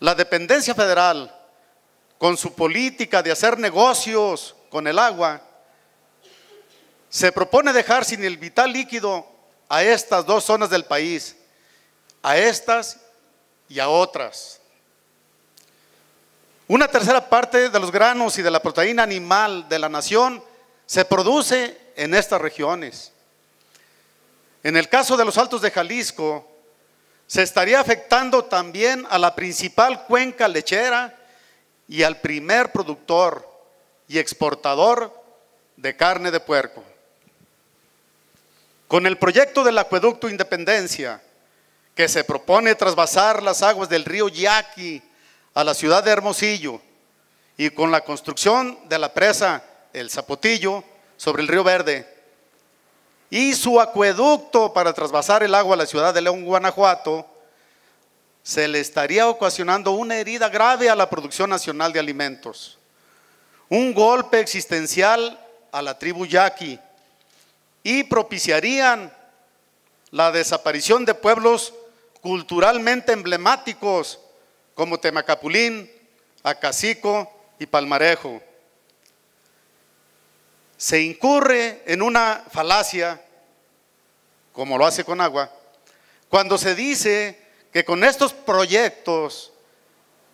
La dependencia federal, con su política de hacer negocios con el agua, se propone dejar sin el vital líquido a estas dos zonas del país, a estas y a otras. Una tercera parte de los granos y de la proteína animal de la nación se produce en estas regiones. En el caso de los Altos de Jalisco, se estaría afectando también a la principal cuenca lechera y al primer productor y exportador de carne de puerco. Con el proyecto del acueducto Independencia, que se propone trasvasar las aguas del río Yaqui a la ciudad de Hermosillo, y con la construcción de la presa El Zapotillo sobre el río Verde, y su acueducto para trasvasar el agua a la ciudad de León, Guanajuato, se le estaría ocasionando una herida grave a la producción nacional de alimentos, un golpe existencial a la tribu Yaqui, y propiciarían la desaparición de pueblos culturalmente emblemáticos como Temacapulín, Acacico y Palmarejo. Se incurre en una falacia, como lo hace Conagua, cuando se dice que con estos proyectos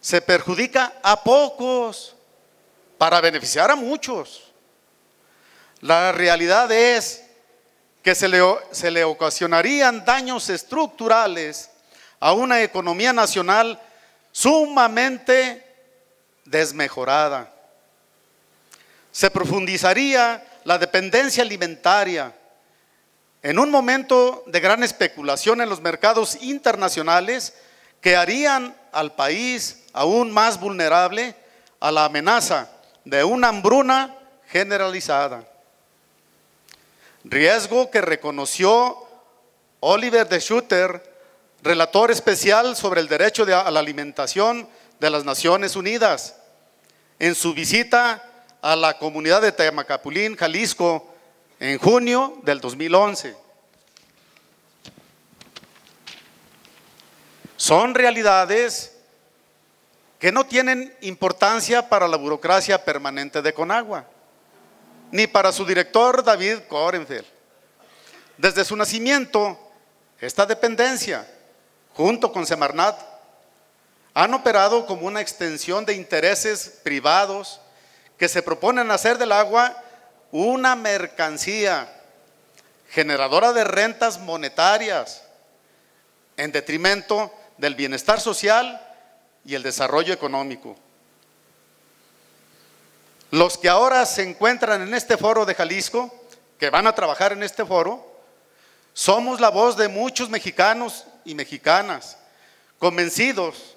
se perjudica a pocos para beneficiar a muchos. La realidad es que se le ocasionarían daños estructurales a una economía nacional sumamente desmejorada. Se profundizaría la dependencia alimentaria en un momento de gran especulación en los mercados internacionales que harían al país aún más vulnerable a la amenaza de una hambruna generalizada. Riesgo que reconoció Oliver de Schutter, relator especial sobre el derecho a la alimentación de las Naciones Unidas, en su visita a la comunidad de Temacapulín, Jalisco, en junio del 2011. Son realidades que no tienen importancia para la burocracia permanente de Conagua, ni para su director David Korenfeld. Desde su nacimiento, esta dependencia, junto con Semarnat, han operado como una extensión de intereses privados que se proponen hacer del agua una mercancía generadora de rentas monetarias en detrimento del bienestar social y el desarrollo económico. Los que ahora se encuentran en este foro de Jalisco, que van a trabajar en este foro, somos la voz de muchos mexicanos y mexicanas, convencidos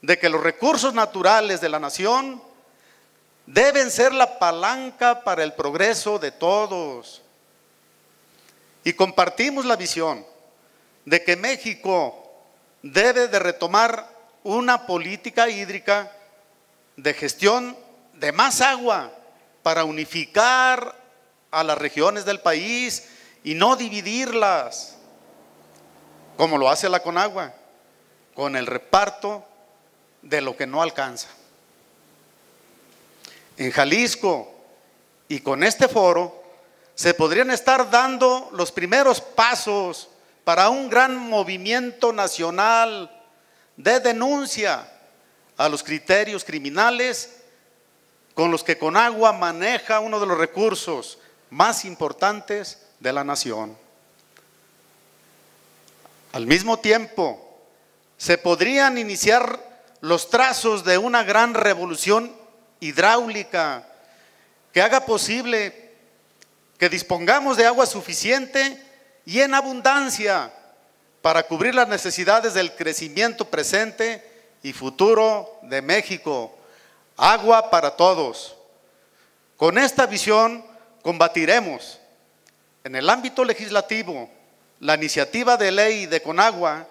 de que los recursos naturales de la nación deben ser la palanca para el progreso de todos. Y compartimos la visión de que México debe de retomar una política hídrica de gestión de más agua para unificar a las regiones del país y no dividirlas, como lo hace la Conagua, con el reparto de lo que no alcanza. En Jalisco y con este foro se podrían estar dando los primeros pasos para un gran movimiento nacional de denuncia a los criterios criminales con los que Conagua maneja uno de los recursos más importantes de la nación. Al mismo tiempo, se podrían iniciar los trazos de una gran revolución hidráulica que haga posible que dispongamos de agua suficiente y en abundancia para cubrir las necesidades del crecimiento presente y futuro de México. Agua para todos. Con esta visión combatiremos en el ámbito legislativo la iniciativa de ley de Conagua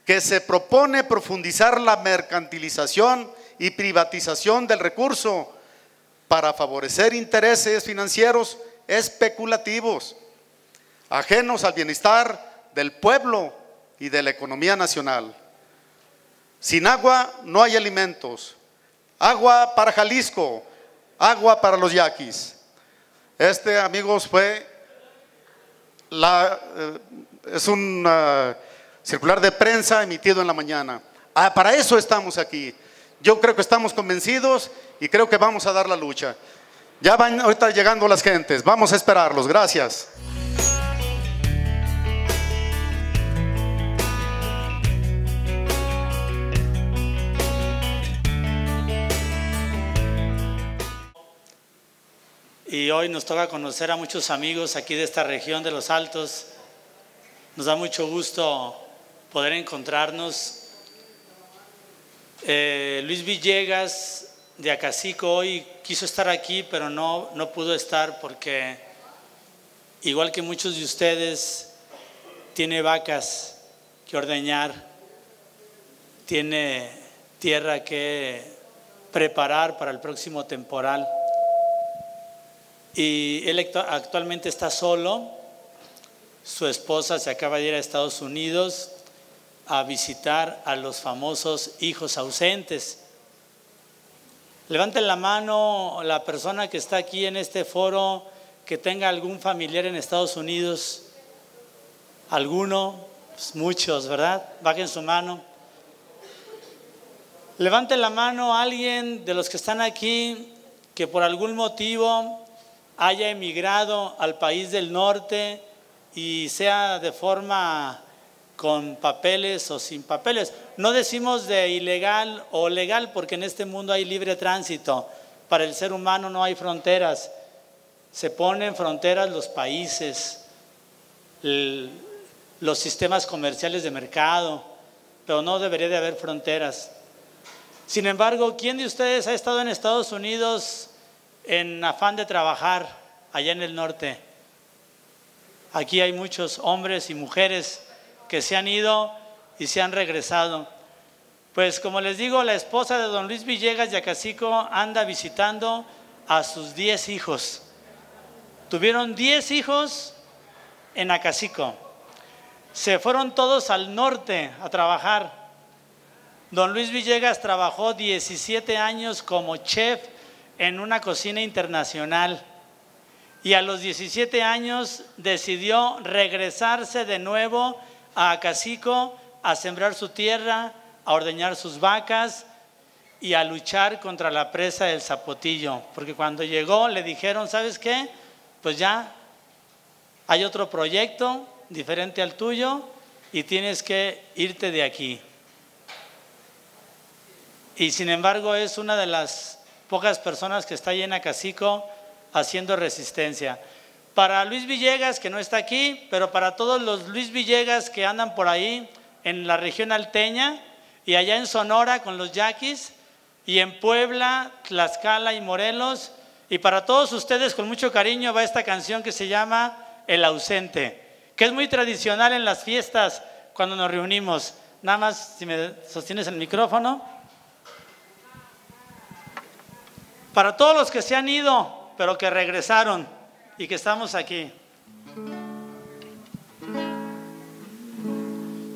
que se propone profundizar la mercantilización y privatización del recurso para favorecer intereses financieros especulativos, ajenos al bienestar del pueblo y de la economía nacional. Sin agua no hay alimentos. Agua para Jalisco, agua para los yaquis. Amigos, es un circular de prensa emitido en la mañana. Para eso estamos aquí. Yo creo que estamos convencidos y creo que vamos a dar la lucha. Ya van ahorita llegando las gentes, vamos a esperarlos. Gracias. Y hoy nos toca conocer a muchos amigos aquí de esta región de Los Altos. Nos da mucho gusto poder encontrarnos. Luis Villegas de Acacico hoy quiso estar aquí, pero no pudo estar porque, igual que muchos de ustedes, tiene vacas que ordeñar, tiene tierra que preparar para el próximo temporal. Y él actualmente está solo. Su esposa se acaba de ir a Estados Unidos a visitar a los famosos hijos ausentes. Levanten la mano la persona que está aquí en este foro que tenga algún familiar en Estados Unidos. ¿Alguno? Pues muchos, ¿verdad? Bajen su mano. Levanten la mano a alguien de los que están aquí que por algún motivo haya emigrado al país del norte y sea de forma con papeles o sin papeles. No decimos de ilegal o legal porque en este mundo hay libre tránsito. Para el ser humano no hay fronteras. Se ponen fronteras los países, los sistemas comerciales de mercado, pero no debería de haber fronteras. Sin embargo, ¿quién de ustedes ha estado en Estados Unidos en afán de trabajar allá en el norte? Aquí hay muchos hombres y mujeres que se han ido y se han regresado. Pues como les digo, la esposa de don Luis Villegas de Acacico anda visitando a sus 10 hijos. Tuvieron 10 hijos en Acacico. Se fueron todos al norte a trabajar. Don Luis Villegas trabajó 17 años como chef en una cocina internacional y a los 17 años decidió regresarse de nuevo a Acacico a sembrar su tierra, a ordeñar sus vacas y a luchar contra la presa del Zapotillo, porque cuando llegó le dijeron, ¿sabes qué? Pues ya hay otro proyecto diferente al tuyo y tienes que irte de aquí. Y sin embargo es una de las pocas personas que está ahí en Acacico haciendo resistencia. Para Luis Villegas, que no está aquí, pero para todos los Luis Villegas que andan por ahí en la región alteña y allá en Sonora con los yaquis y en Puebla, Tlaxcala y Morelos, y para todos ustedes con mucho cariño va esta canción que se llama El Ausente, que es muy tradicional en las fiestas cuando nos reunimos. Nada más si me sostienes el micrófono. Para todos los que se han ido, pero que regresaron y que estamos aquí.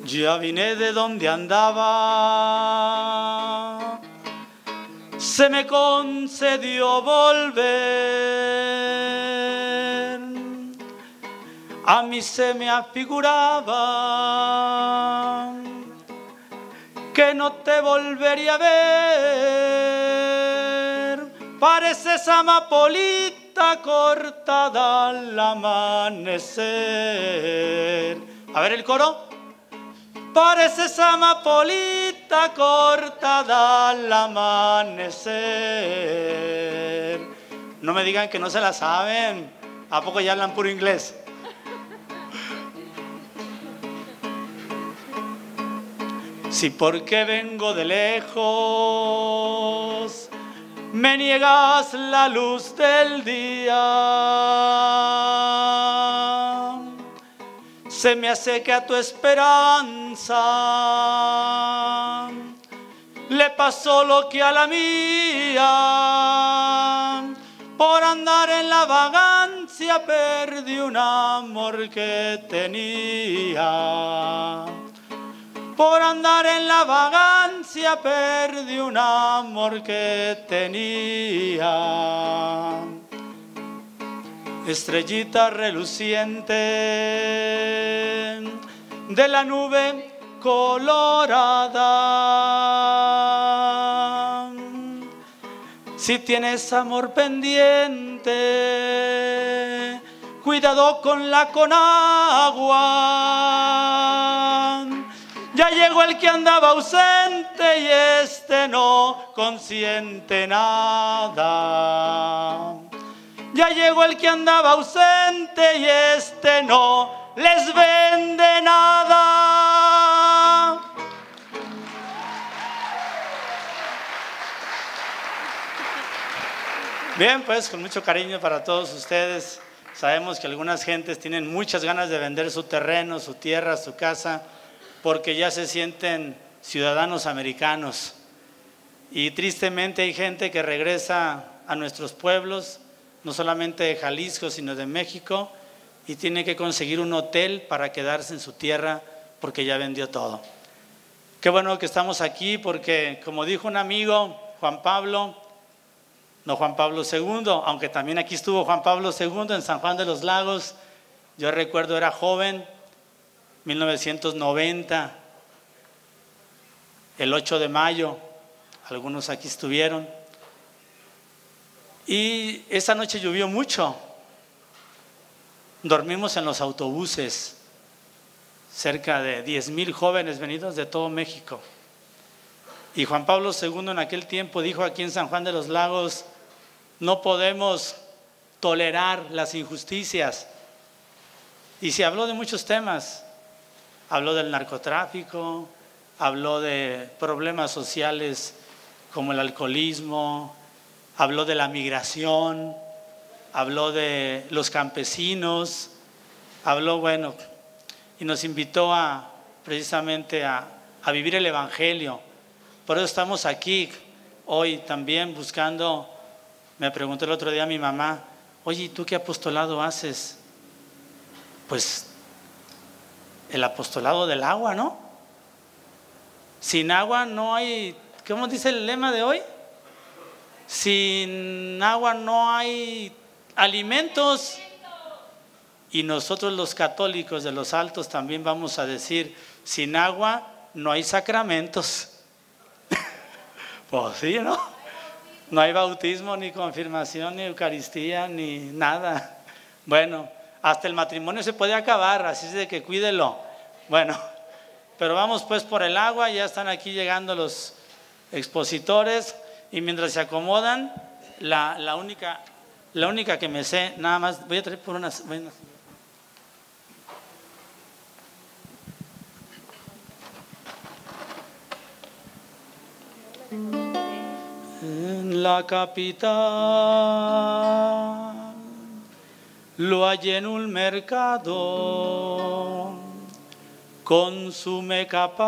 Ya vine de donde andaba, se me concedió volver. A mí se me afiguraba que no te volvería a ver. Pareces amapolita cortada al amanecer. A ver el coro. Pareces amapolita cortada al amanecer. No me digan que no se la saben. ¿A poco ya hablan puro inglés? Si porque vengo de lejos me niegas la luz del día, se me hace que a tu esperanza le pasó lo que a la mía. Por andar en la vagancia perdí un amor que tenía. Por andar en la vagancia infancia perdí un amor que tenía. Estrellita reluciente de la nube colorada. Si tienes amor pendiente, cuidado con la conagua. Ya llegó el que andaba ausente y este no consiente nada. Ya llegó el que andaba ausente y este no les vende nada. Bien, pues con mucho cariño para todos ustedes. Sabemos que algunas gentes tienen muchas ganas de vender su terreno, su tierra, su casa, porque ya se sienten ciudadanos americanos. Y tristemente hay gente que regresa a nuestros pueblos, no solamente de Jalisco, sino de México, y tiene que conseguir un hotel para quedarse en su tierra porque ya vendió todo. Qué bueno que estamos aquí porque, como dijo un amigo, Juan Pablo II, aunque también aquí estuvo Juan Pablo II en San Juan de los Lagos. Yo recuerdo, era joven, 1990, el 8 de mayo, algunos aquí estuvieron. Y esa noche llovió mucho. Dormimos en los autobuses, cerca de 10,000 jóvenes venidos de todo México. Y Juan Pablo II en aquel tiempo dijo aquí en San Juan de los Lagos: no podemos tolerar las injusticias. Y se habló de muchos temas. Habló del narcotráfico, habló de problemas sociales como el alcoholismo, habló de la migración, habló de los campesinos, habló, bueno, y nos invitó precisamente a vivir el Evangelio. Por eso estamos aquí hoy también buscando. Me preguntó el otro día mi mamá: oye, ¿y tú qué apostolado haces? Pues el apostolado del agua, ¿no? Sin agua no hay, ¿cómo dice el lema de hoy? Sin agua no hay alimentos. Y nosotros los católicos de los Altos también vamos a decir: sin agua no hay sacramentos. Pues sí, ¿no? No hay bautismo, ni confirmación, ni Eucaristía, ni nada. Bueno, hasta el matrimonio se puede acabar, así es de que cuídelo. Bueno, pero vamos pues por el agua. Ya están aquí llegando los expositores. Y mientras se acomodan, la única que me sé, nada más, voy a traer por unas. Bueno. En la capital lo hallé en un mercado, consume capaz,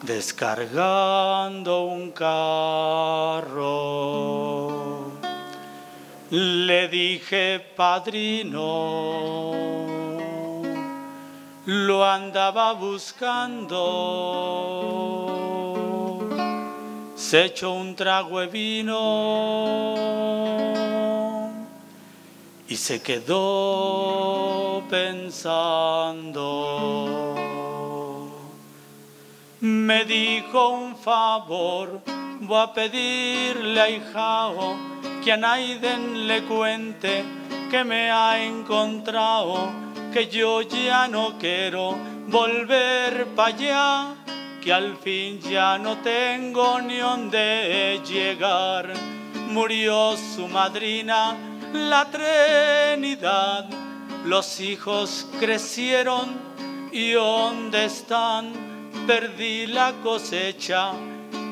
descargando un carro. Le dije: padrino, lo andaba buscando. Se echó un trago de vino y se quedó pensando. Me dijo: un favor voy a pedirle a hijao, que a Naiden le cuente que me ha encontrado, que yo ya no quiero volver para allá, que al fin ya no tengo ni dónde llegar. Murió su madrina, la Trinidad, los hijos crecieron y ¿dónde están? Perdí la cosecha,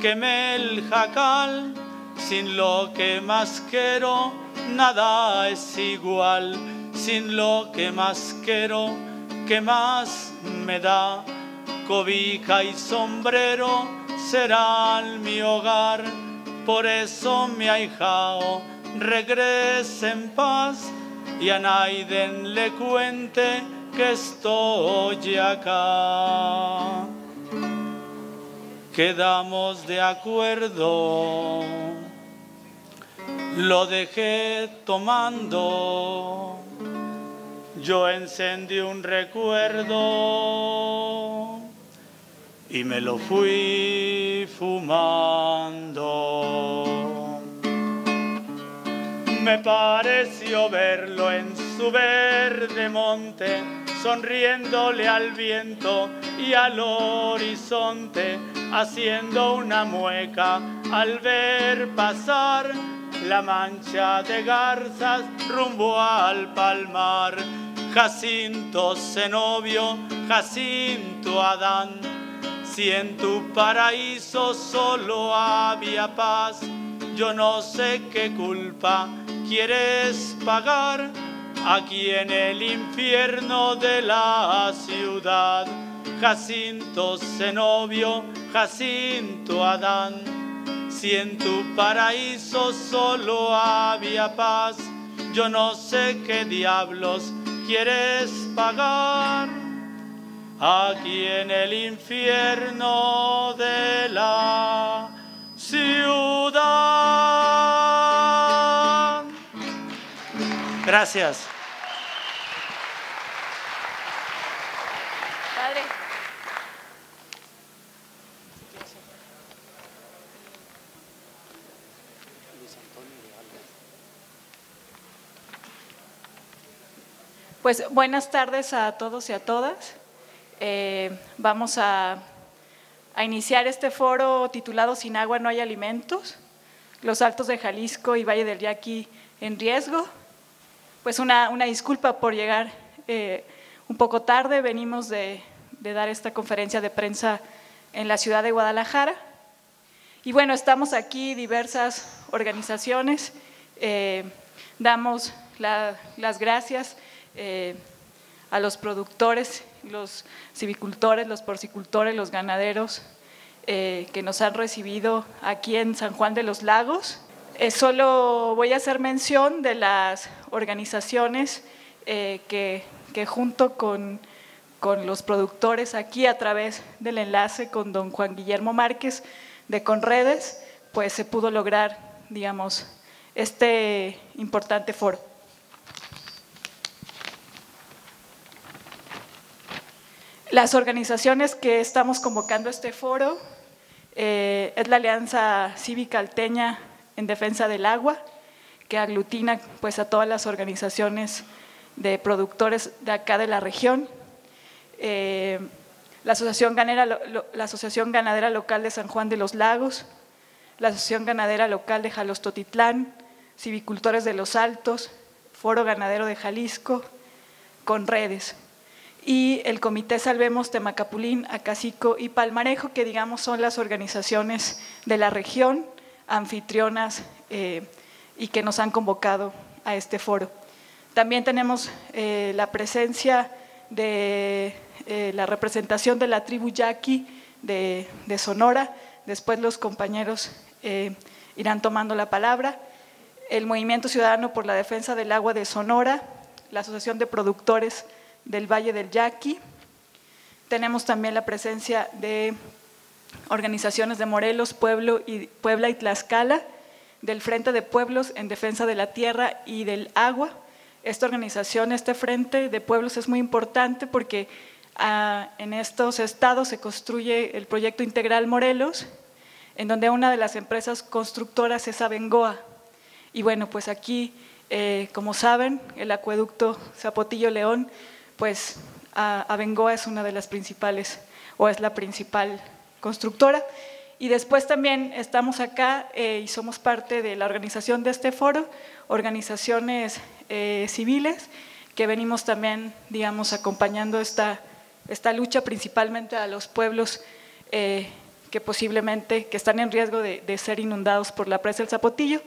quemé el jacal, sin lo que más quiero nada es igual. Sin lo que más quiero, que más me da, cobija y sombrero serán mi hogar. Por eso mi ahijao regrese en paz y a Naiden le cuente que estoy acá. Quedamos de acuerdo, lo dejé tomando, yo encendí un recuerdo y me lo fui fumando. Me pareció verlo en su verde monte, sonriéndole al viento y al horizonte, haciendo una mueca al ver pasar la mancha de garzas rumbo al palmar. Jacinto Zenobio, Jacinto Adán, si en tu paraíso solo había paz, yo no sé qué culpa quieres pagar aquí en el infierno de la ciudad. Jacinto Zenobio, Jacinto Adán, si en tu paraíso solo había paz, yo no sé qué diablos quieres pagar aquí en el infierno de la ciudad. Gracias. Padre. Pues buenas tardes a todos y a todas. Vamos a iniciar este foro titulado Sin agua no hay alimentos, los Altos de Jalisco y Valle del Yaqui en riesgo. Pues una disculpa por llegar un poco tarde, venimos de dar esta conferencia de prensa en la ciudad de Guadalajara. Y bueno, estamos aquí diversas organizaciones, damos las gracias a los productores, los silvicultores, los porcicultores, los ganaderos que nos han recibido aquí en San Juan de los Lagos. Solo voy a hacer mención de las organizaciones que junto con los productores aquí a través del enlace con don Juan Guillermo Márquez de Conredes, pues se pudo lograr, digamos, este importante foro. Las organizaciones que estamos convocando a este foro es la Alianza Cívica Alteña en Defensa del Agua, que aglutina pues a todas las organizaciones de productores de acá de la región, la Asociación Ganadera Local de San Juan de los Lagos, la Asociación Ganadera Local de Jalostotitlán, Civicultores de los Altos, Foro Ganadero de Jalisco, Conredes, y el Comité Salvemos Temacapulín, Acacico y Palmarejo, que digamos son las organizaciones de la región, anfitrionas y que nos han convocado a este foro. También tenemos la presencia de la representación de la tribu Yaqui de Sonora, después los compañeros irán tomando la palabra, el Movimiento Ciudadano por la Defensa del Agua de Sonora, la Asociación de Productores del Valle del Yaqui. Tenemos también la presencia de organizaciones de Morelos, Puebla y Tlaxcala, del Frente de Pueblos en Defensa de la Tierra y del Agua. Esta organización, este Frente de Pueblos es muy importante porque en estos estados se construye el proyecto integral Morelos, en donde una de las empresas constructoras es Abengoa. Y bueno, pues aquí, como saben, el acueducto Zapotillo-León, pues Abengoa es una de las principales, o es la principal constructora. Y después también estamos acá y somos parte de la organización de este foro, organizaciones civiles, que venimos también, digamos, acompañando esta lucha principalmente a los pueblos que posiblemente que están en riesgo de ser inundados por la presa del Zapotillo,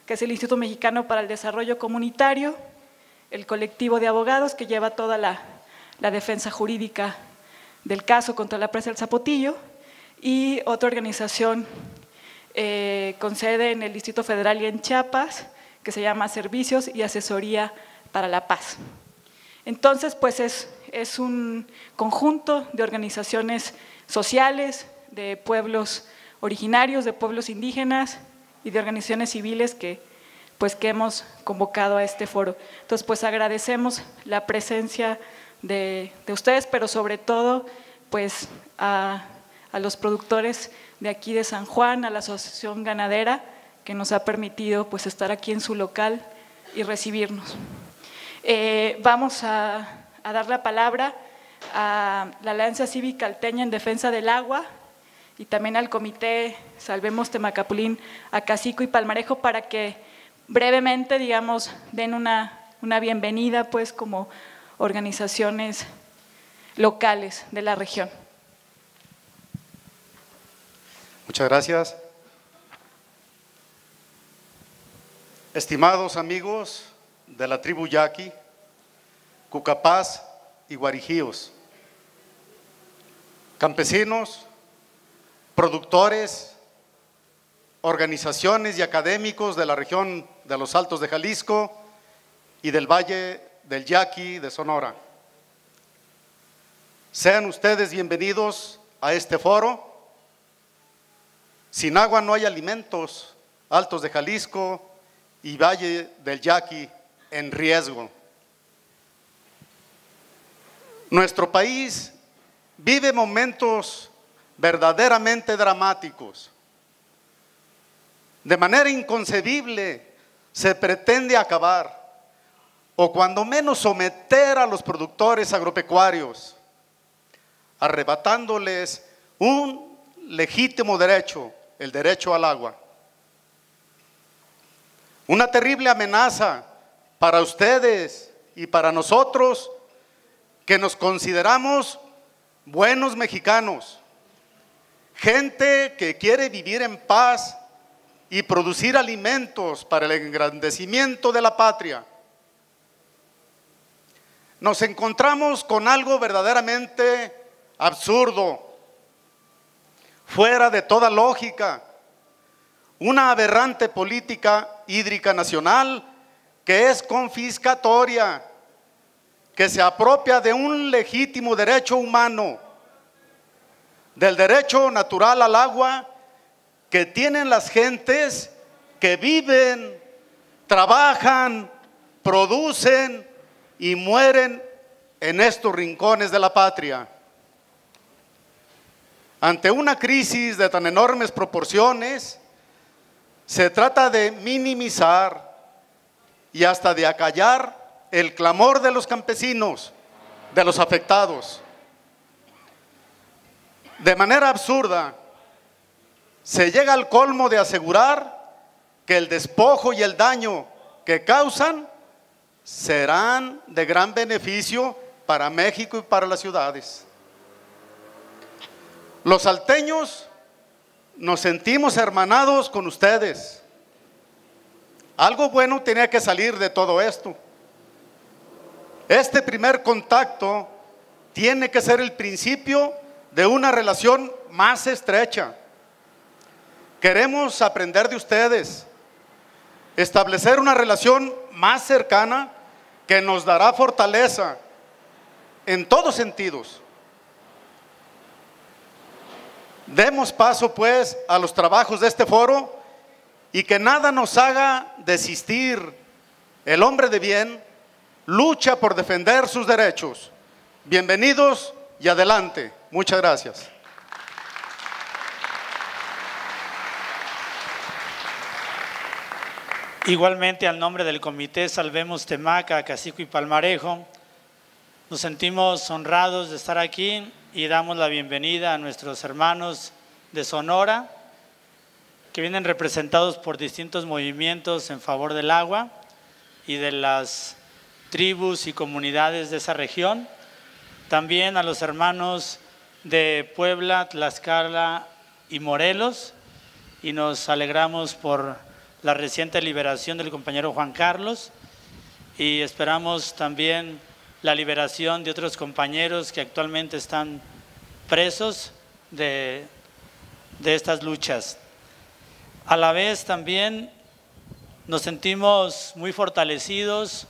que es el Instituto Mexicano para el Desarrollo Comunitario, el colectivo de abogados que lleva toda la defensa jurídica del caso contra la presa del Zapotillo, y otra organización con sede en el Distrito Federal y en Chiapas, que se llama Servicios y Asesoría para la Paz. Entonces, pues es un conjunto de organizaciones sociales, de pueblos originarios, de pueblos indígenas y de organizaciones civiles que hemos convocado a este foro. Entonces, pues agradecemos la presencia de ustedes, pero sobre todo, pues a los productores de aquí de San Juan, a la Asociación Ganadera, que nos ha permitido pues estar aquí en su local y recibirnos. Vamos a dar la palabra a la Alianza Cívica Alteña en Defensa del Agua y también al Comité Salvemos Temacapulín, Acacico y Palmarejo, para que brevemente, digamos, den una bienvenida pues como organizaciones locales de la región. Muchas gracias. Estimados amigos de la tribu Yaqui, Cucapás y Guarijíos, campesinos, productores, organizaciones y académicos de la región de los Altos de Jalisco y del Valle del Yaqui de Sonora. Sean ustedes bienvenidos a este foro. Sin agua no hay alimentos. Altos de Jalisco y Valle del Yaqui en riesgo. Nuestro país vive momentos verdaderamente dramáticos. De manera inconcebible se pretende acabar, o cuando menos someter a los productores agropecuarios, arrebatándoles un legítimo derecho, el derecho al agua. Una terrible amenaza para ustedes y para nosotros que nos consideramos buenos mexicanos, gente que quiere vivir en paz y producir alimentos para el engrandecimiento de la patria. Nos encontramos con algo verdaderamente absurdo, fuera de toda lógica, una aberrante política hídrica nacional que es confiscatoria, que se apropia de un legítimo derecho humano, del derecho natural al agua que tienen las gentes que viven, trabajan, producen y mueren en estos rincones de la patria. Ante una crisis de tan enormes proporciones, se trata de minimizar y hasta de acallar el clamor de los campesinos, de los afectados. De manera absurda, se llega al colmo de asegurar que el despojo y el daño que causan serán de gran beneficio para México y para las ciudades. Los salteños nos sentimos hermanados con ustedes. Algo bueno tenía que salir de todo esto. Este primer contacto tiene que ser el principio de una relación más estrecha. Queremos aprender de ustedes, establecer una relación más cercana que nos dará fortaleza en todos sentidos. Demos paso pues a los trabajos de este foro y que nada nos haga desistir. El hombre de bien lucha por defender sus derechos. Bienvenidos y adelante. Muchas gracias. Igualmente, al nombre del Comité Salvemos Temaca, Acacico y Palmarejo, nos sentimos honrados de estar aquí y damos la bienvenida a nuestros hermanos de Sonora, que vienen representados por distintos movimientos en favor del agua y de las tribus y comunidades de esa región. También a los hermanos de Puebla, Tlaxcala y Morelos, y nos alegramos por la reciente liberación del compañero Juan Carlos y esperamos también la liberación de otros compañeros que actualmente están presos de estas luchas. A la vez también nos sentimos muy fortalecidos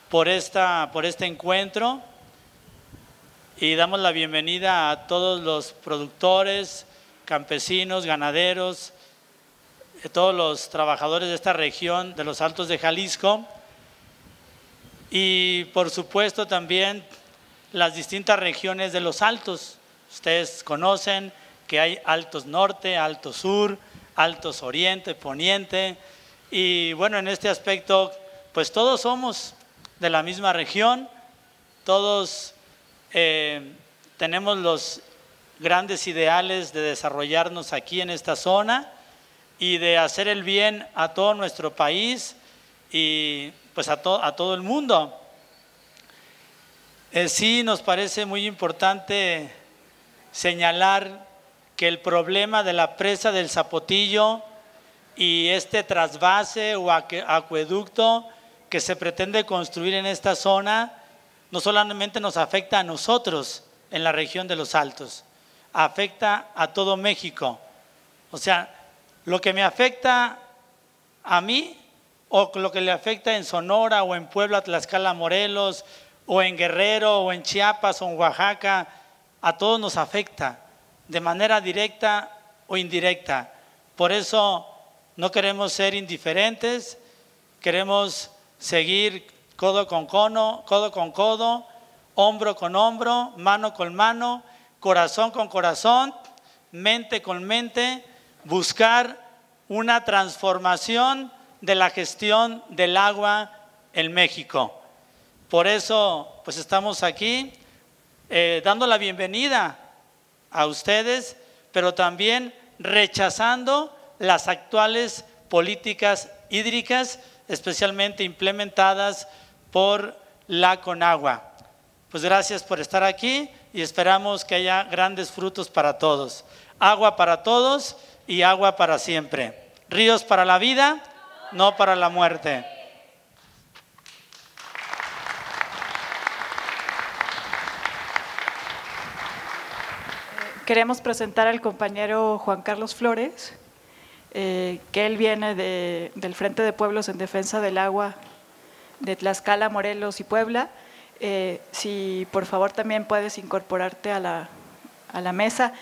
por este encuentro y damos la bienvenida a todos los productores, campesinos, ganaderos, todos los trabajadores de esta región de los Altos de Jalisco y por supuesto también las distintas regiones de los Altos. Ustedes conocen que hay Altos Norte, Altos Sur, Altos Oriente, Poniente y bueno, en este aspecto pues todos somos de la misma región, todos tenemos los grandes ideales de desarrollarnos aquí en esta zona y de hacer el bien a todo nuestro país y pues a todo el mundo. Sí nos parece muy importante señalar que el problema de la presa del Zapotillo y este trasvase o acueducto que se pretende construir en esta zona no solamente nos afecta a nosotros en la región de los Altos, afecta a todo México. O sea, lo que me afecta a mí o lo que le afecta en Sonora o en Puebla, Tlaxcala, Morelos o en Guerrero o en Chiapas o en Oaxaca, a todos nos afecta de manera directa o indirecta. Por eso no queremos ser indiferentes, queremos seguir codo con codo, hombro con hombro, mano con mano, corazón con corazón, mente con mente, buscar una transformación de la gestión del agua en México. Por eso pues estamos aquí dando la bienvenida a ustedes, pero también rechazando las actuales políticas hídricas, especialmente implementadas por la Conagua. Pues gracias por estar aquí y esperamos que haya grandes frutos para todos. Agua para todos y agua para siempre. Ríos para la vida, no para la muerte. Queremos presentar al compañero Juan Carlos Flores, que él viene del Frente de Pueblos en Defensa del Agua de Tlaxcala, Morelos y Puebla. Si por favor también puedes incorporarte a la mesa.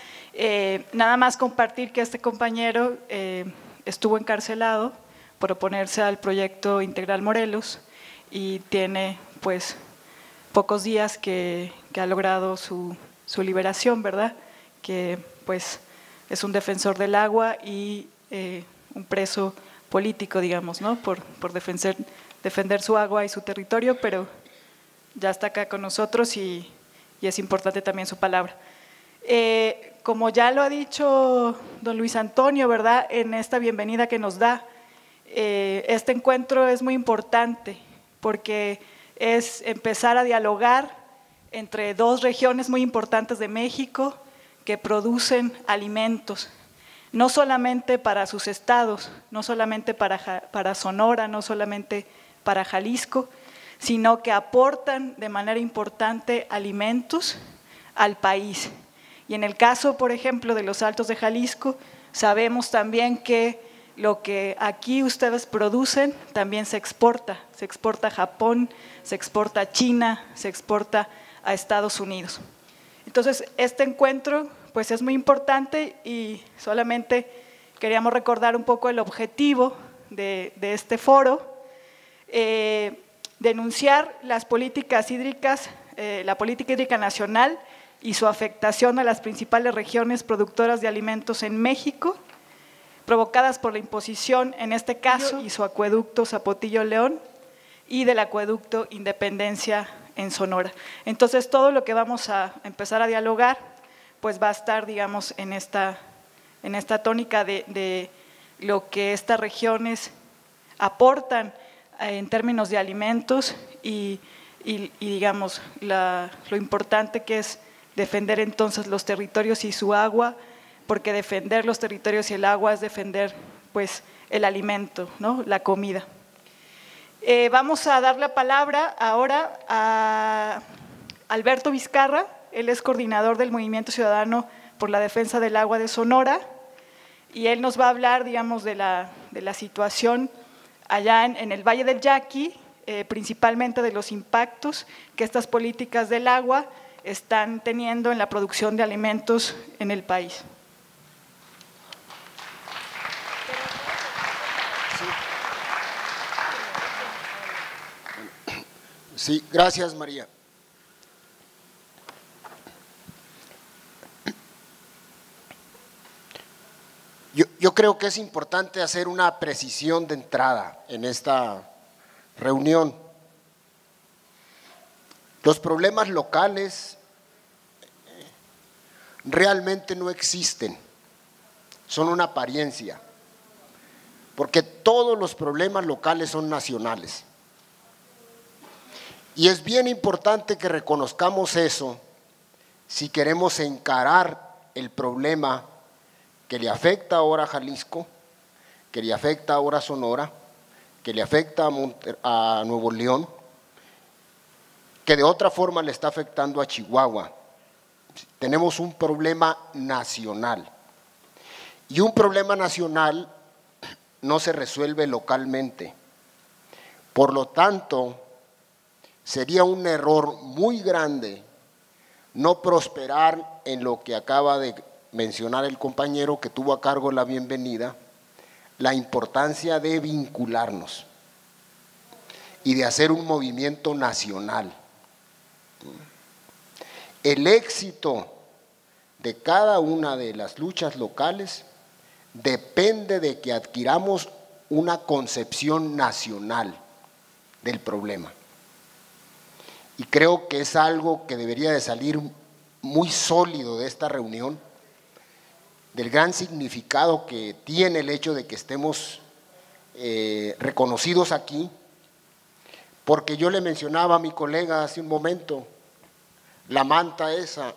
Nada más compartir que este compañero estuvo encarcelado por oponerse al proyecto Integral Morelos y tiene pues pocos días que ha logrado su liberación, ¿verdad? Que pues es un defensor del agua y un preso político, digamos, ¿no? Por defender su agua y su territorio, pero ya está acá con nosotros y es importante también su palabra. Como ya lo ha dicho don Luis Antonio, ¿verdad? En esta bienvenida que nos da, este encuentro es muy importante porque es empezar a dialogar entre dos regiones muy importantes de México que producen alimentos, no solamente para sus estados, no solamente para Sonora, no solamente para Jalisco, sino que aportan de manera importante alimentos al país. Y en el caso, por ejemplo, de los Altos de Jalisco, sabemos también que lo que aquí ustedes producen también se exporta a Japón, se exporta a China, se exporta a Estados Unidos. Entonces, este encuentro pues es muy importante y solamente queríamos recordar un poco el objetivo de este foro, denunciar las políticas hídricas, la política hídrica nacional y su afectación a las principales regiones productoras de alimentos en México, provocadas por la imposición, en este caso, y su acueducto Zapotillo-León y del acueducto Independencia en Sonora. Entonces, todo lo que vamos a empezar a dialogar, pues va a estar, digamos, en esta tónica de lo que estas regiones aportan en términos de alimentos y digamos, lo importante que es defender entonces los territorios y su agua, porque defender los territorios y el agua es defender pues el alimento, ¿no? La comida. Vamos a dar la palabra ahora a Alberto Vizcarra. Él es coordinador del Movimiento Ciudadano por la Defensa del Agua de Sonora y él nos va a hablar, digamos, de la situación allá en el Valle del Yaqui, principalmente de los impactos que estas políticas del agua están teniendo en la producción de alimentos en el país. Sí, gracias, María. Yo creo que es importante hacer una precisión de entrada en esta reunión. Los problemas locales realmente no existen, son una apariencia, porque todos los problemas locales son nacionales. Y es bien importante que reconozcamos eso si queremos encarar el problema que le afecta ahora a Jalisco, que le afecta ahora a Sonora, que le afecta a Nuevo León, que de otra forma le está afectando a Chihuahua. Tenemos un problema nacional. Y un problema nacional no se resuelve localmente. Por lo tanto, sería un error muy grande no prosperar en lo que acaba de mencionar el compañero que tuvo a cargo la bienvenida, la importancia de vincularnos y de hacer un movimiento nacional. El éxito de cada una de las luchas locales depende de que adquiramos una concepción nacional del problema. Y creo que es algo que debería de salir muy sólido de esta reunión, del gran significado que tiene el hecho de que estemos reconocidos aquí, porque yo le mencionaba a mi colega hace un momento, la manta esa,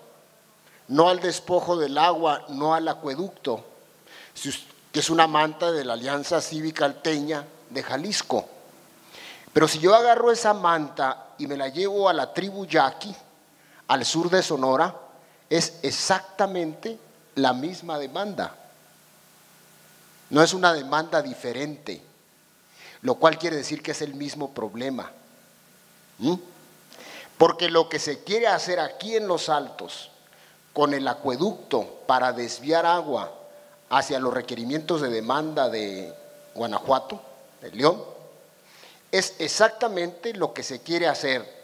no al despojo del agua, no al acueducto, que es una manta de la Alianza Cívica Alteña de Jalisco. Pero si yo agarro esa manta y me la llevo a la tribu Yaqui, al sur de Sonora, es exactamente la misma demanda. No es una demanda diferente, lo cual quiere decir que es el mismo problema. Porque lo que se quiere hacer aquí en Los Altos, con el acueducto para desviar agua hacia los requerimientos de demanda de Guanajuato, de León, es exactamente lo que se quiere hacer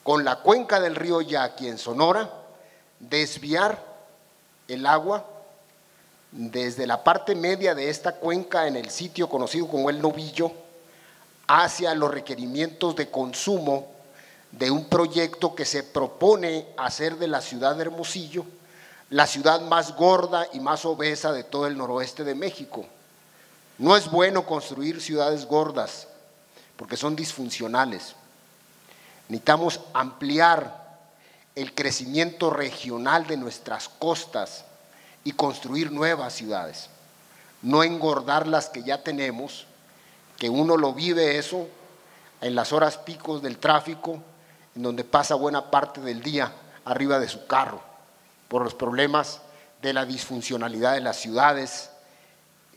con la cuenca del río Yaqui en Sonora, desviar el agua desde la parte media de esta cuenca en el sitio conocido como El Novillo hacia los requerimientos de consumo de un proyecto que se propone hacer de la ciudad de Hermosillo la ciudad más gorda y más obesa de todo el noroeste de México. No es bueno construir ciudades gordas porque son disfuncionales. Necesitamos ampliar el crecimiento regional de nuestras costas y construir nuevas ciudades, no engordar las que ya tenemos, que uno lo vive eso en las horas picos del tráfico, en donde pasa buena parte del día arriba de su carro, por los problemas de la disfuncionalidad de las ciudades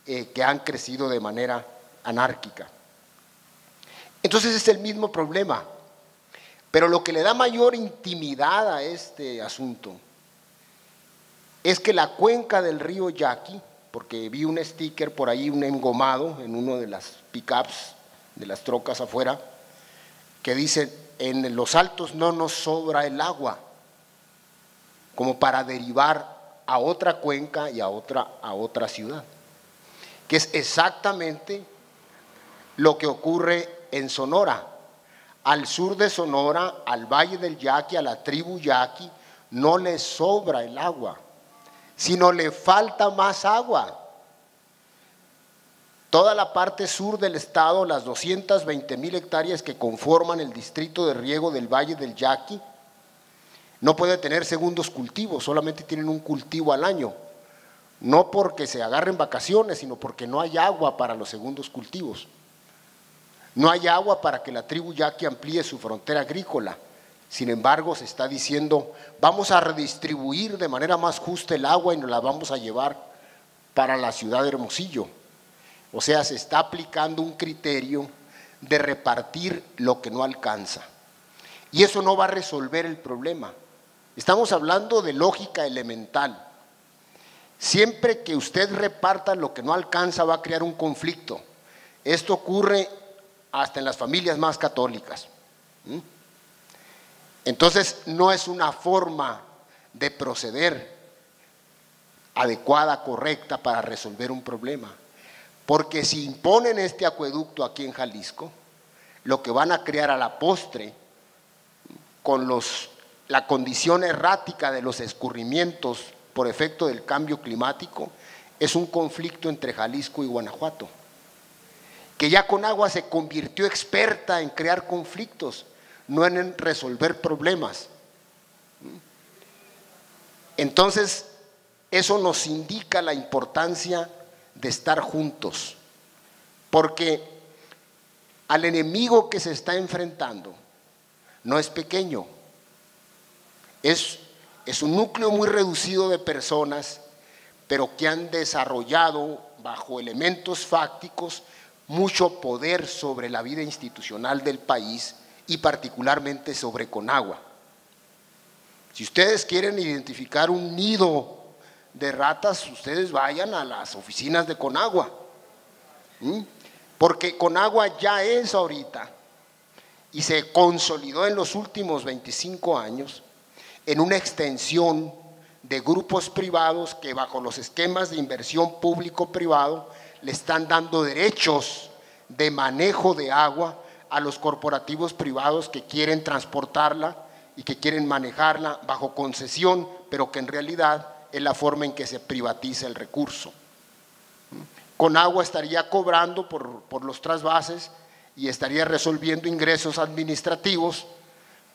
que han crecido de manera anárquica. Entonces es el mismo problema, pero lo que le da mayor intimidad a este asunto es que la cuenca del río Yaqui, porque vi un sticker por ahí, un engomado en uno de las pickups, de las trocas afuera, que dice: en Los Altos no nos sobra el agua, como para derivar a otra cuenca y a otra ciudad, que es exactamente lo que ocurre en Sonora. Al sur de Sonora, al Valle del Yaqui, a la tribu Yaqui, no le sobra el agua, sino le falta más agua. Toda la parte sur del estado, las 220,000 hectáreas que conforman el distrito de riego del Valle del Yaqui, no puede tener segundos cultivos, solamente tienen un cultivo al año. No porque se agarren vacaciones, sino porque no hay agua para los segundos cultivos. No hay agua para que la tribu Yaqui amplíe su frontera agrícola. Sin embargo, se está diciendo: vamos a redistribuir de manera más justa el agua y nos la vamos a llevar para la ciudad de Hermosillo. O sea, se está aplicando un criterio de repartir lo que no alcanza. Y eso no va a resolver el problema. Estamos hablando de lógica elemental. Siempre que usted reparta lo que no alcanza va a crear un conflicto. Esto ocurre hasta en las familias más católicas. Entonces no es una forma de proceder adecuada, correcta para resolver un problema. Porque si imponen este acueducto aquí en Jalisco, lo que van a crear a la postre, con la condición errática de los escurrimientos por efecto del cambio climático, es un conflicto entre Jalisco y Guanajuato, que ya Conagua se convirtió experta en crear conflictos, no en resolver problemas. Entonces, eso nos indica la importancia de estar juntos, porque al enemigo que se está enfrentando no es pequeño, es un núcleo muy reducido de personas, pero que han desarrollado bajo elementos fácticos mucho poder sobre la vida institucional del país y particularmente sobre Conagua. Si ustedes quieren identificar un nido de ratas, ustedes vayan a las oficinas de Conagua, porque Conagua ya es ahorita y se consolidó en los últimos 25 años en una extensión de grupos privados que bajo los esquemas de inversión público-privado le están dando derechos de manejo de agua a los corporativos privados que quieren transportarla y que quieren manejarla bajo concesión, pero que en realidad es la forma en que se privatiza el recurso. Conagua estaría cobrando por los trasvases y estaría resolviendo ingresos administrativos,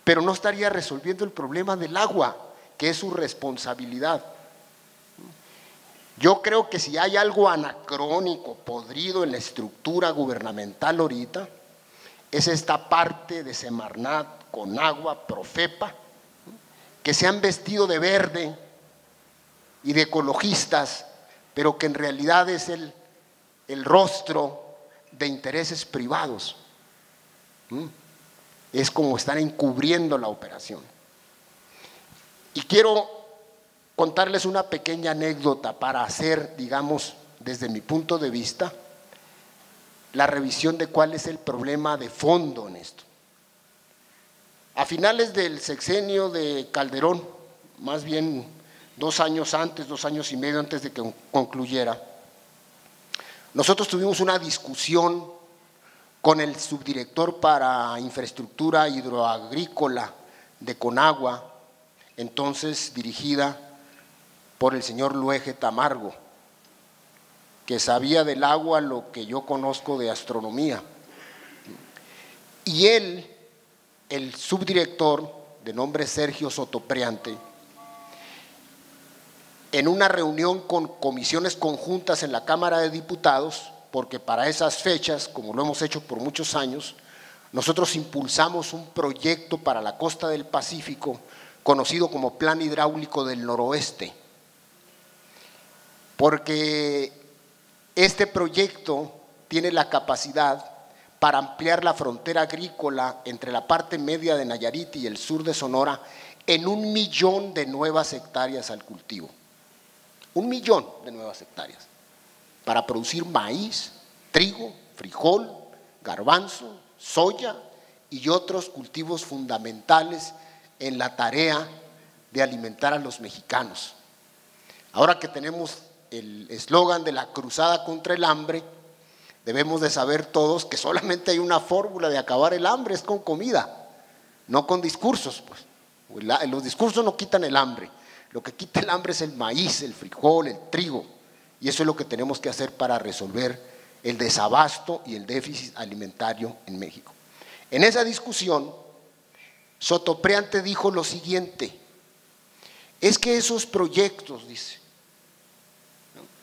pero no estaría resolviendo el problema del agua, que es su responsabilidad. Yo creo que si hay algo anacrónico, podrido en la estructura gubernamental ahorita, es esta parte de Semarnat, Conagua, Profepa, que se han vestido de verde y de ecologistas, pero que en realidad es el rostro de intereses privados. Es como están encubriendo la operación. Y quiero contarles una pequeña anécdota para hacer, digamos, desde mi punto de vista, la revisión de cuál es el problema de fondo en esto. A finales del sexenio de Calderón, más bien 2 años antes, 2 años y medio antes de que concluyera, nosotros tuvimos una discusión con el subdirector para infraestructura hidroagrícola de Conagua, entonces dirigida por el señor Luege Tamargo, que sabía del agua lo que yo conozco de astronomía. Y él, el subdirector, de nombre Sergio Sotopriante, en una reunión con comisiones conjuntas en la Cámara de Diputados, porque para esas fechas, como lo hemos hecho por muchos años, nosotros impulsamos un proyecto para la costa del Pacífico conocido como Plan Hidráulico del Noroeste, porque este proyecto tiene la capacidad para ampliar la frontera agrícola entre la parte media de Nayarit y el sur de Sonora en 1 millón de nuevas hectáreas al cultivo. 1 millón de nuevas hectáreas para producir maíz, trigo, frijol, garbanzo, soya y otros cultivos fundamentales en la tarea de alimentar a los mexicanos. Ahora que tenemos el eslogan de la cruzada contra el hambre, debemos de saber todos que solamente hay una fórmula de acabar el hambre, es con comida, no con discursos, pues. Los discursos no quitan el hambre, lo que quita el hambre es el maíz, el frijol, el trigo, y eso es lo que tenemos que hacer para resolver el desabasto y el déficit alimentario en México. En esa discusión, Sotopriante dijo lo siguiente: es que esos proyectos, dice,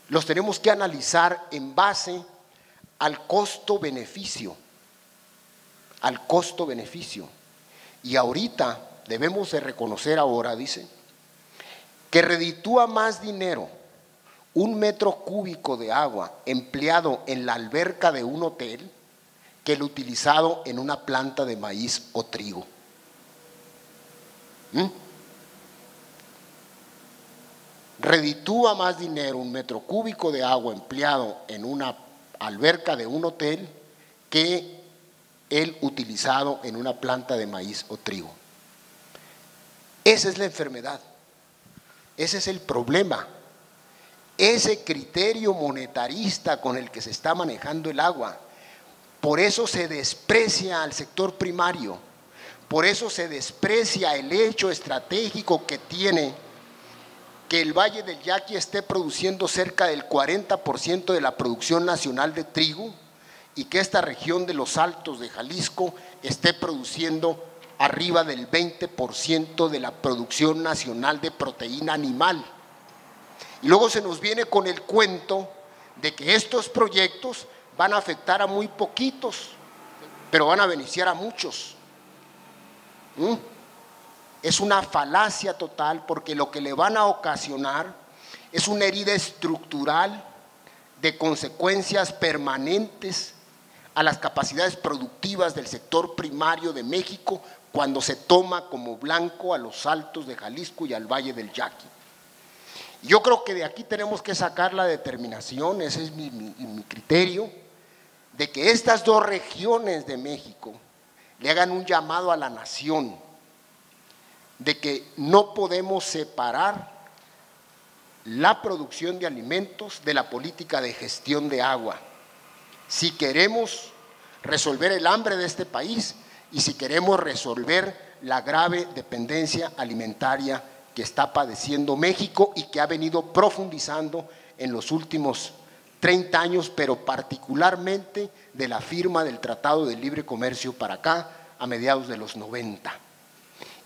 los tenemos que analizar en base al costo-beneficio, y ahorita debemos de reconocer ahora, dice, que reditúa más dinero 1 metro cúbico de agua empleado en la alberca de un hotel que el utilizado en una planta de maíz o trigo. reditúa más dinero un metro cúbico de agua empleado en una alberca de un hotel que el utilizado en una planta de maíz o trigo. Esa es la enfermedad, ese es el problema, ese criterio monetarista con el que se está manejando el agua. Por eso se desprecia al sector primario, por eso se desprecia el hecho estratégico que tiene que el Valle del Yaqui esté produciendo cerca del 40% de la producción nacional de trigo y que esta región de los Altos de Jalisco esté produciendo arriba del 20% de la producción nacional de proteína animal. Y luego se nos viene con el cuento de que estos proyectos van a afectar a muy poquitos, pero van a beneficiar a muchos. Es una falacia total, porque lo que le van a ocasionar es una herida estructural de consecuencias permanentes a las capacidades productivas del sector primario de México cuando se toma como blanco a los Altos de Jalisco y al Valle del Yaqui. Yo creo que de aquí tenemos que sacar la determinación, ese es mi criterio, de que estas dos regiones de México le hagan un llamado a la nación de que no podemos separar la producción de alimentos de la política de gestión de agua. Si queremos resolver el hambre de este país y si queremos resolver la grave dependencia alimentaria que está padeciendo México y que ha venido profundizando en los últimos 30 años, pero particularmente de la firma del Tratado de Libre Comercio para acá, a mediados de los 90.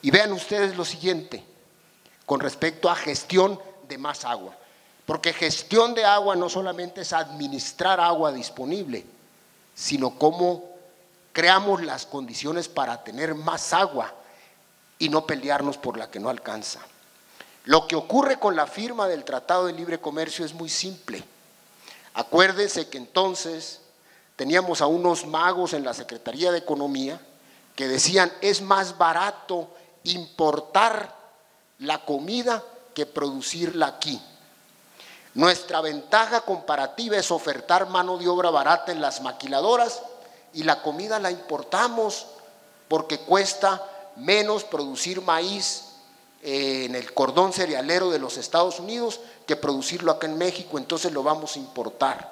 Y vean ustedes lo siguiente, con respecto a gestión de más agua, porque gestión de agua no solamente es administrar agua disponible, sino cómo creamos las condiciones para tener más agua y no pelearnos por la que no alcanza. Lo que ocurre con la firma del Tratado de Libre Comercio es muy simple. Acuérdense que entonces teníamos a unos magos en la Secretaría de Economía que decían: es más barato importar la comida que producirla aquí. Nuestra ventaja comparativa es ofertar mano de obra barata en las maquiladoras y la comida la importamos porque cuesta menos producir maíz en el cordón cerealero de los Estados Unidos que producirlo acá en México, entonces lo vamos a importar.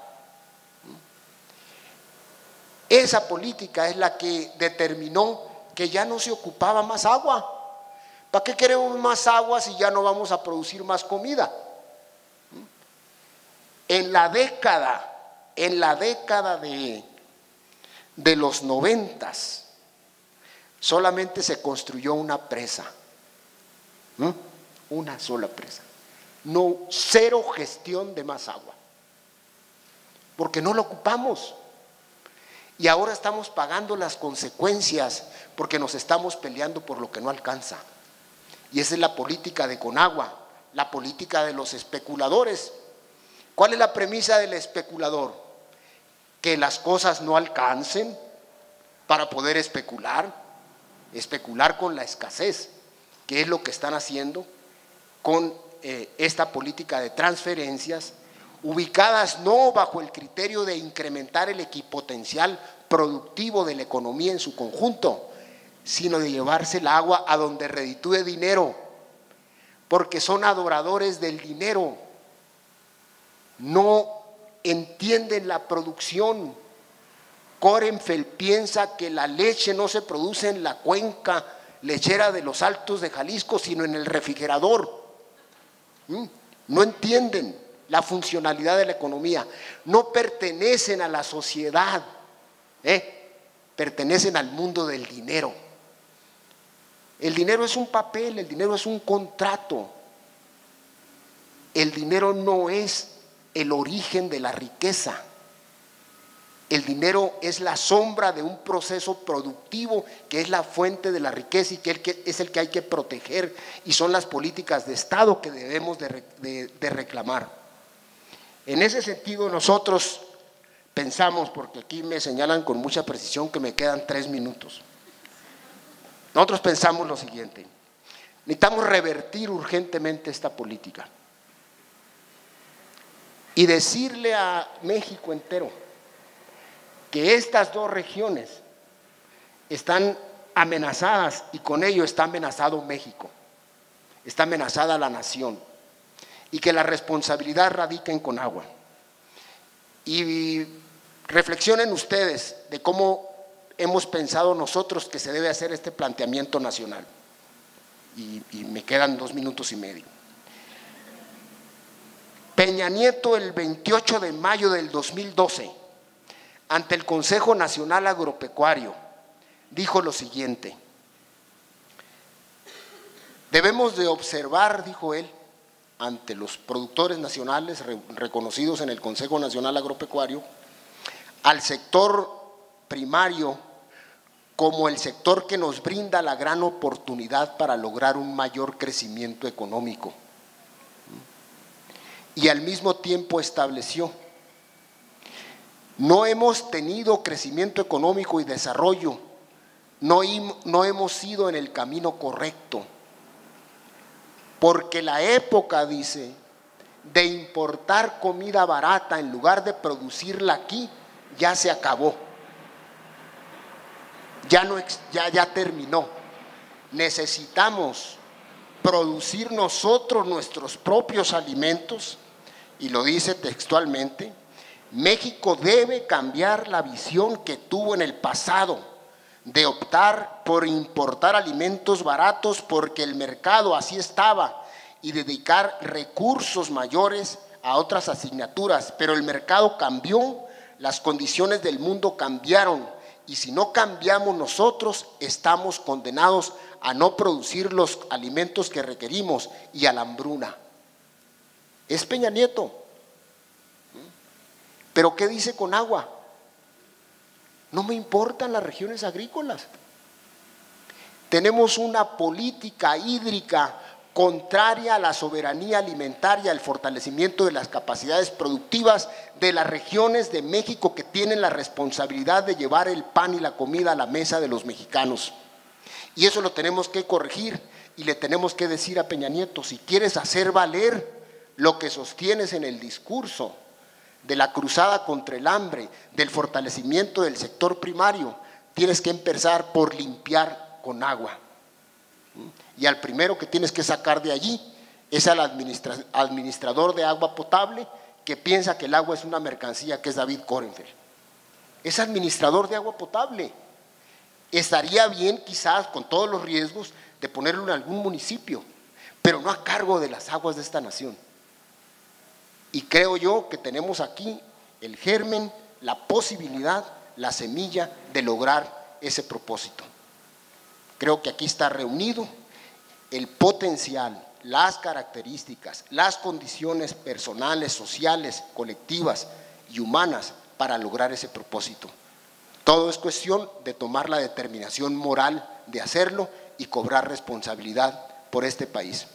Esa política es la que determinó que ya no se ocupaba más agua. ¿Para qué queremos más agua si ya no vamos a producir más comida? En la década de los 90 solamente se construyó una presa, una sola presa, no, cero gestión de más agua, porque no lo ocupamos. Y ahora estamos pagando las consecuencias porque nos estamos peleando por lo que no alcanza. Y esa es la política de Conagua, la política de los especuladores. ¿Cuál es la premisa del especulador? Que las cosas no alcancen para poder especular con la escasez, que es lo que están haciendo con esta política de transferencias, ubicadas no bajo el criterio de incrementar el equipotencial productivo de la economía en su conjunto, sino de llevarse el agua a donde reditúe dinero, porque son adoradores del dinero, no entienden la producción. Korenfeld piensa que la leche no se produce en la cuenca lechera de los Altos de Jalisco, sino en el refrigerador. No entienden la funcionalidad de la economía, no pertenecen a la sociedad, pertenecen al mundo del dinero. El dinero es un papel, el dinero es un contrato. El dinero no es el origen de la riqueza. El dinero es la sombra de un proceso productivo que es la fuente de la riqueza y que es el que hay que proteger, y son las políticas de Estado que debemos de reclamar. En ese sentido nosotros pensamos, porque aquí me señalan con mucha precisión que me quedan 3 minutos, nosotros pensamos lo siguiente: necesitamos revertir urgentemente esta política. y decirle a México entero que estas dos regiones están amenazadas y con ello está amenazado México, está amenazada la nación y que la responsabilidad radica en Conagua. Y reflexionen ustedes de cómo hemos pensado nosotros que se debe hacer este planteamiento nacional. Y me quedan 2 minutos y medio. Peña Nieto, el 28 de mayo del 2012, ante el Consejo Nacional Agropecuario, dijo lo siguiente: debemos de observar, dijo él, ante los productores nacionales reconocidos en el Consejo Nacional Agropecuario, al sector primario como el sector que nos brinda la gran oportunidad para lograr un mayor crecimiento económico. Y al mismo tiempo estableció: no hemos tenido crecimiento económico y desarrollo, no hemos ido en el camino correcto, porque la época, dice, de importar comida barata en lugar de producirla aquí ya se acabó, ya terminó. Necesitamos producir nosotros nuestros propios alimentos, y lo dice textualmente: México debe cambiar la visión que tuvo en el pasado de optar por importar alimentos baratos porque el mercado así estaba y dedicar recursos mayores a otras asignaturas. Pero el mercado cambió, las condiciones del mundo cambiaron, y si no cambiamos nosotros, estamos condenados a no producir los alimentos que requerimos y a la hambruna. Es Peña Nieto. ¿Pero qué dice Conagua? No me importan las regiones agrícolas. Tenemos una política hídrica contraria a la soberanía alimentaria, al fortalecimiento de las capacidades productivas de las regiones de México que tienen la responsabilidad de llevar el pan y la comida a la mesa de los mexicanos. Y eso lo tenemos que corregir, y le tenemos que decir a Peña Nieto: si quieres hacer valer lo que sostienes en el discurso de la cruzada contra el hambre, del fortalecimiento del sector primario, tienes que empezar por limpiar Conagua. Y al primero que tienes que sacar de allí es al administrador de agua potable, que piensa que el agua es una mercancía, que es David Korenfeld. Es administrador de agua potable. Estaría bien, quizás con todos los riesgos, de ponerlo en algún municipio, pero no a cargo de las aguas de esta nación. Y creo yo que tenemos aquí el germen, la posibilidad, la semilla de lograr ese propósito. Creo que aquí está reunido el potencial, las características, las condiciones personales, sociales, colectivas y humanas para lograr ese propósito. Todo es cuestión de tomar la determinación moral de hacerlo y cobrar responsabilidad por este país.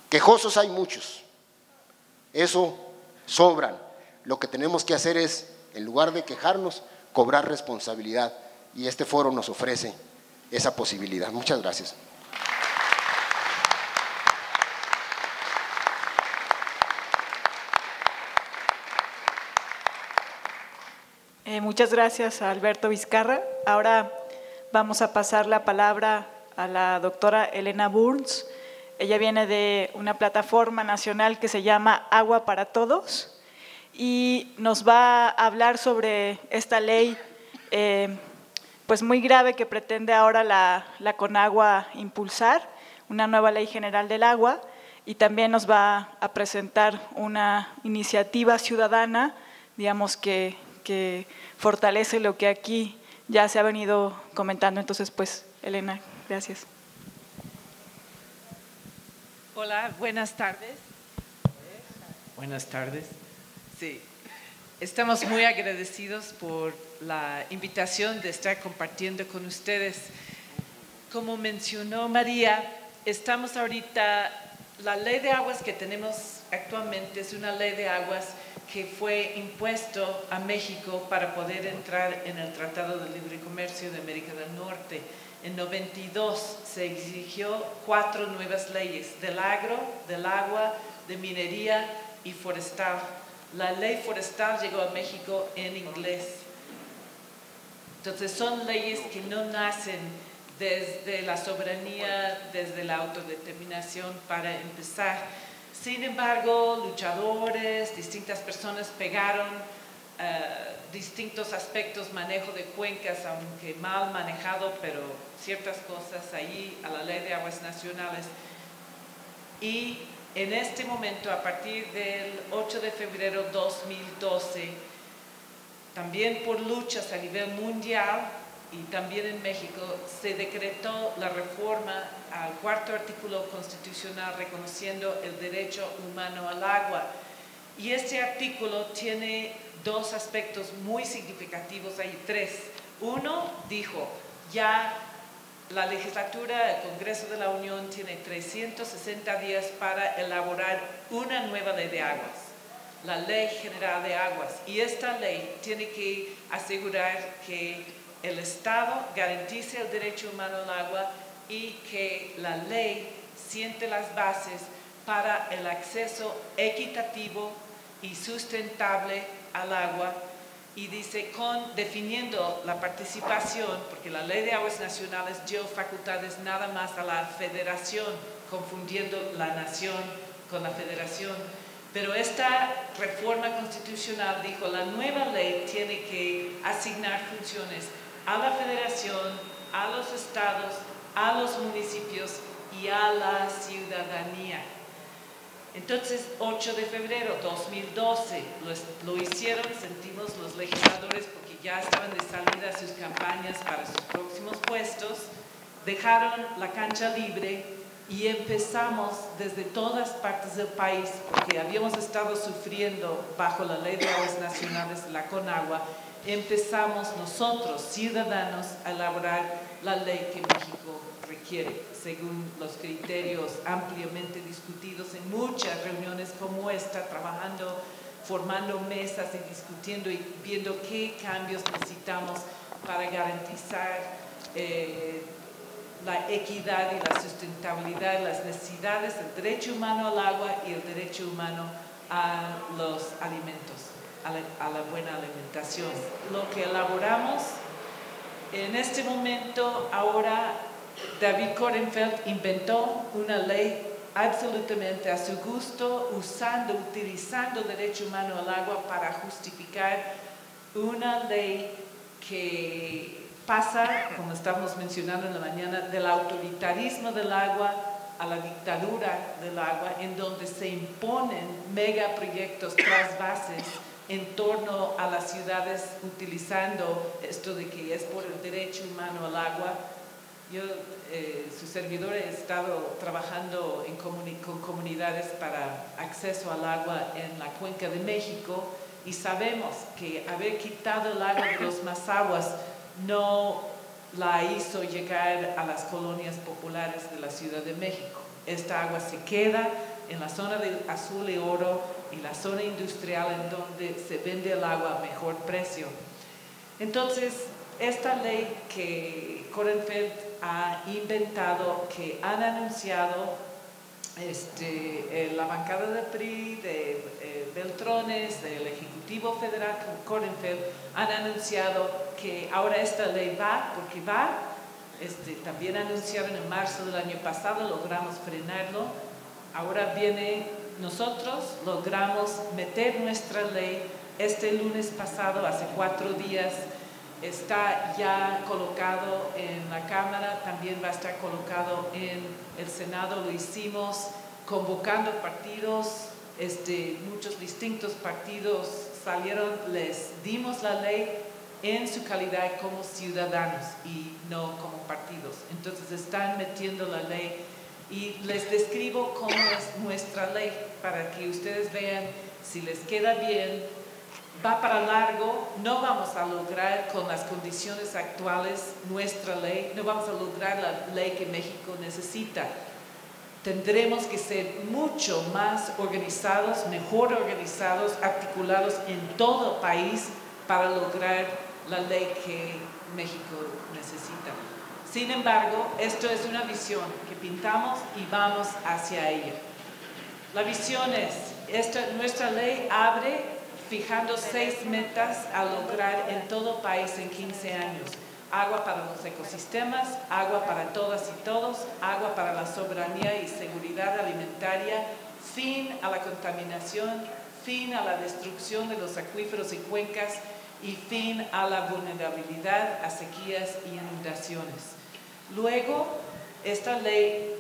Quejosos hay muchos, eso sobran. Lo que tenemos que hacer es, en lugar de quejarnos, cobrar responsabilidad, y este foro nos ofrece esa posibilidad. Muchas gracias. Muchas gracias a Alberto Vizcarra. Ahora vamos a pasar la palabra a la doctora Elena Burns. Ella viene de una plataforma nacional que se llama Agua para Todos y nos va a hablar sobre esta ley pues muy grave que pretende ahora la Conagua impulsar, una nueva ley general del agua, y también nos va a presentar una iniciativa ciudadana, digamos, que fortalece lo que aquí ya se ha venido comentando. Entonces, pues, Elena, gracias. Hola, buenas tardes. Buenas tardes. Sí, estamos muy agradecidos por la invitación de estar compartiendo con ustedes. Como mencionó María, estamos ahorita, la ley de aguas que tenemos actualmente es una ley de aguas que fue impuesto a México para poder entrar en el Tratado de Libre Comercio de América del Norte. En 92 se exigió 4 nuevas leyes: del agro, del agua, de minería y forestal. la ley forestal llegó a México en inglés. Entonces son leyes que no nacen desde la soberanía, desde la autodeterminación para empezar. Sin embargo, luchadores, distintas personas pegaron distintos aspectos, manejo de cuencas, aunque mal manejado, pero ciertas cosas ahí a la Ley de Aguas Nacionales. Y en este momento, a partir del 8 de febrero de 2012, también por luchas a nivel mundial y también en México, se decretó la reforma al 4º artículo constitucional reconociendo el derecho humano al agua. Y este artículo tiene dos aspectos muy significativos, hay tres. Uno, dijo, ya la legislatura, el Congreso de la Unión tiene 360 días para elaborar una nueva ley de aguas, la Ley General de Aguas. Y esta ley tiene que asegurar que el Estado garantice el derecho humano al agua y que la ley siente las bases para el acceso equitativo y sustentable al agua, y dice definiendo la participación, porque la Ley de Aguas Nacionales dio facultades nada más a la federación, confundiendo la nación con la federación. Pero esta reforma constitucional dijo, la nueva ley tiene que asignar funciones a la federación, a los estados, a los municipios y a la ciudadanía. Entonces, 8 de febrero de 2012 lo hicieron, sentimos los legisladores, porque ya estaban de salida sus campañas para sus próximos puestos, dejaron la cancha libre y empezamos desde todas partes del país, porque habíamos estado sufriendo bajo la Ley de Aguas Nacionales, la CONAGUA, empezamos nosotros, ciudadanos, a elaborar la ley que México requiere, según los criterios ampliamente discutidos en muchas reuniones como esta, trabajando, formando mesas y discutiendo y viendo qué cambios necesitamos para garantizar la equidad y la sustentabilidad, las necesidades, el derecho humano al agua y el derecho humano a los alimentos, a la buena alimentación. Lo que elaboramos en este momento, ahora David Kornfeld inventó una ley absolutamente a su gusto, utilizando derecho humano al agua para justificar una ley que pasa, como estamos mencionando en la mañana, del autoritarismo del agua a la dictadura del agua, en donde se imponen megaproyectos trasvases en torno a las ciudades, utilizando esto de que es por el derecho humano al agua. Yo, su servidor, he estado trabajando con comunidades para acceso al agua en la Cuenca de México, y sabemos que haber quitado el agua de los Mazahuas no la hizo llegar a las colonias populares de la Ciudad de México. Esta agua se queda en la zona de Azul y Oro y la zona industrial, en donde se vende el agua a mejor precio. Entonces, esta ley que Kornfeld ha inventado, que han anunciado la bancada de PRI, de Beltrones, del Ejecutivo Federal, Kornfeld, han anunciado que ahora esta ley va, porque va. También anunciaron en marzo del año pasado, logramos frenarlo. Ahora viene, nosotros logramos meter nuestra ley este lunes pasado, hace 4 días. Está ya colocado en la Cámara, también va a estar colocado en el Senado. Lo hicimos convocando partidos, muchos distintos partidos salieron, les dimos la ley en su calidad como ciudadanos y no como partidos. Entonces están metiendo la ley, y les describo cómo es nuestra ley para que ustedes vean si les queda bien. Va para largo, no vamos a lograr con las condiciones actuales nuestra ley, no vamos a lograr la ley que México necesita. Tendremos que ser mucho más organizados, mejor organizados, articulados en todo el país para lograr la ley que México necesita. Sin embargo, esto es una visión que pintamos y vamos hacia ella. La visión es, nuestra ley abre fijando 6 metas a lograr en todo el país en 15 años. Agua para los ecosistemas, agua para todas y todos, agua para la soberanía y seguridad alimentaria, fin a la contaminación, fin a la destrucción de los acuíferos y cuencas y fin a la vulnerabilidad a sequías y inundaciones. Luego, esta ley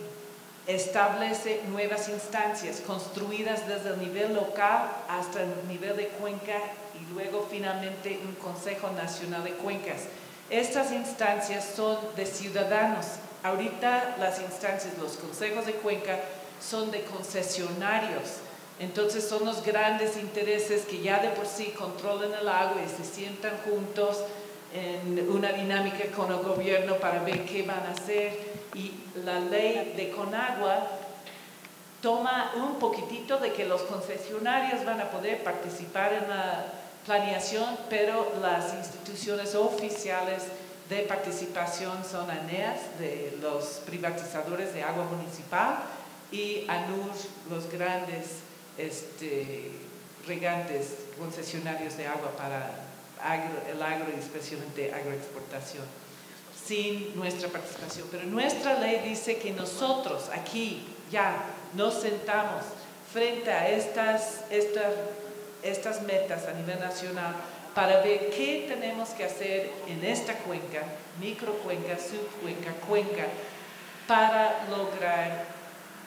establece nuevas instancias construidas desde el nivel local hasta el nivel de cuenca y luego finalmente un Consejo Nacional de Cuencas. Estas instancias son de ciudadanos. Ahorita las instancias, los consejos de cuenca son de concesionarios. Entonces son los grandes intereses que ya de por sí controlan el agua y se sientan juntos en una dinámica con el gobierno para ver qué van a hacer. Y la ley de Conagua toma un poquitito de que los concesionarios van a poder participar en la planeación, pero las instituciones oficiales de participación son ANEAS, de los privatizadores de agua municipal, y ANUR, los grandes regantes concesionarios de agua para el agro y especialmente agroexportación, sin nuestra participación. Pero nuestra ley dice que nosotros aquí ya nos sentamos frente a estas metas a nivel nacional para ver qué tenemos que hacer en esta cuenca, microcuenca, subcuenca, cuenca, para lograr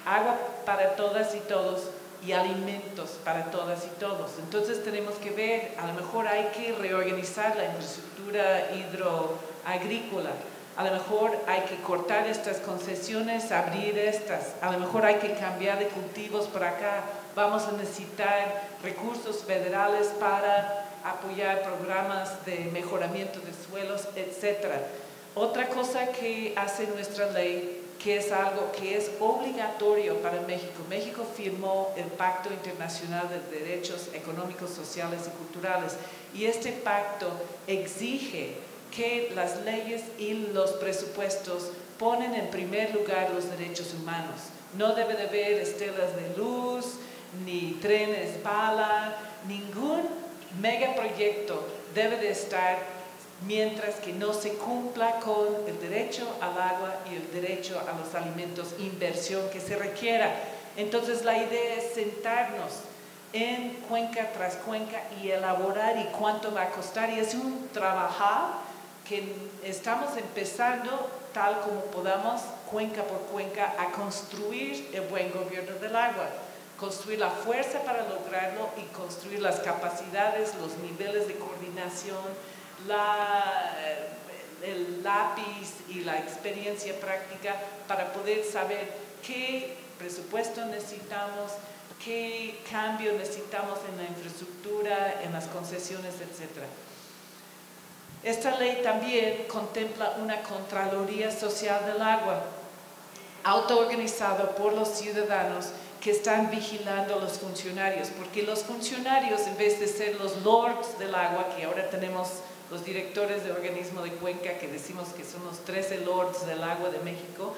agua para todas y todos y alimentos para todas y todos. Entonces tenemos que ver, a lo mejor hay que reorganizar la infraestructura hidroagrícola, a lo mejor hay que cortar estas concesiones, abrir estas, a lo mejor hay que cambiar de cultivos por acá, vamos a necesitar recursos federales para apoyar programas de mejoramiento de suelos, etc. Otra cosa que hace nuestra ley, que es algo que es obligatorio para México. México firmó el Pacto Internacional de Derechos Económicos, Sociales y Culturales, y este pacto exige que las leyes y los presupuestos ponen en primer lugar los derechos humanos. No debe de haber estelas de luz, ni trenes bala, ningún megaproyecto debe de estar mientras que no se cumpla con el derecho al agua y el derecho a los alimentos, inversión que se requiera. Entonces la idea es sentarnos en cuenca tras cuenca y elaborar y cuánto va a costar, y es un trabajar que estamos empezando tal como podamos, cuenca por cuenca, a construir el buen gobierno del agua, construir la fuerza para lograrlo y construir las capacidades, los niveles de coordinación, el lápiz y la experiencia práctica para poder saber qué presupuesto necesitamos, qué cambio necesitamos en la infraestructura, en las concesiones, etc. Esta ley también contempla una Contraloría Social del Agua, autoorganizada por los ciudadanos que están vigilando a los funcionarios, porque los funcionarios, en vez de ser los lords del agua, que ahora tenemos los directores de organismo de cuenca, que decimos que son los 13 lords del agua de México,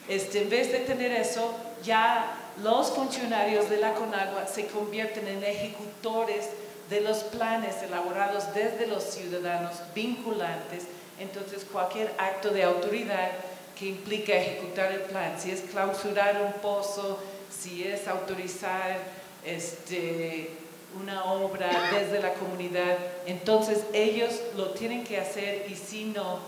en vez de tener eso, ya los funcionarios de la Conagua se convierten en ejecutores de los planes elaborados desde los ciudadanos vinculantes. Entonces cualquier acto de autoridad que implica ejecutar el plan, si es clausurar un pozo, si es autorizar una obra desde la comunidad, entonces ellos lo tienen que hacer, y si no,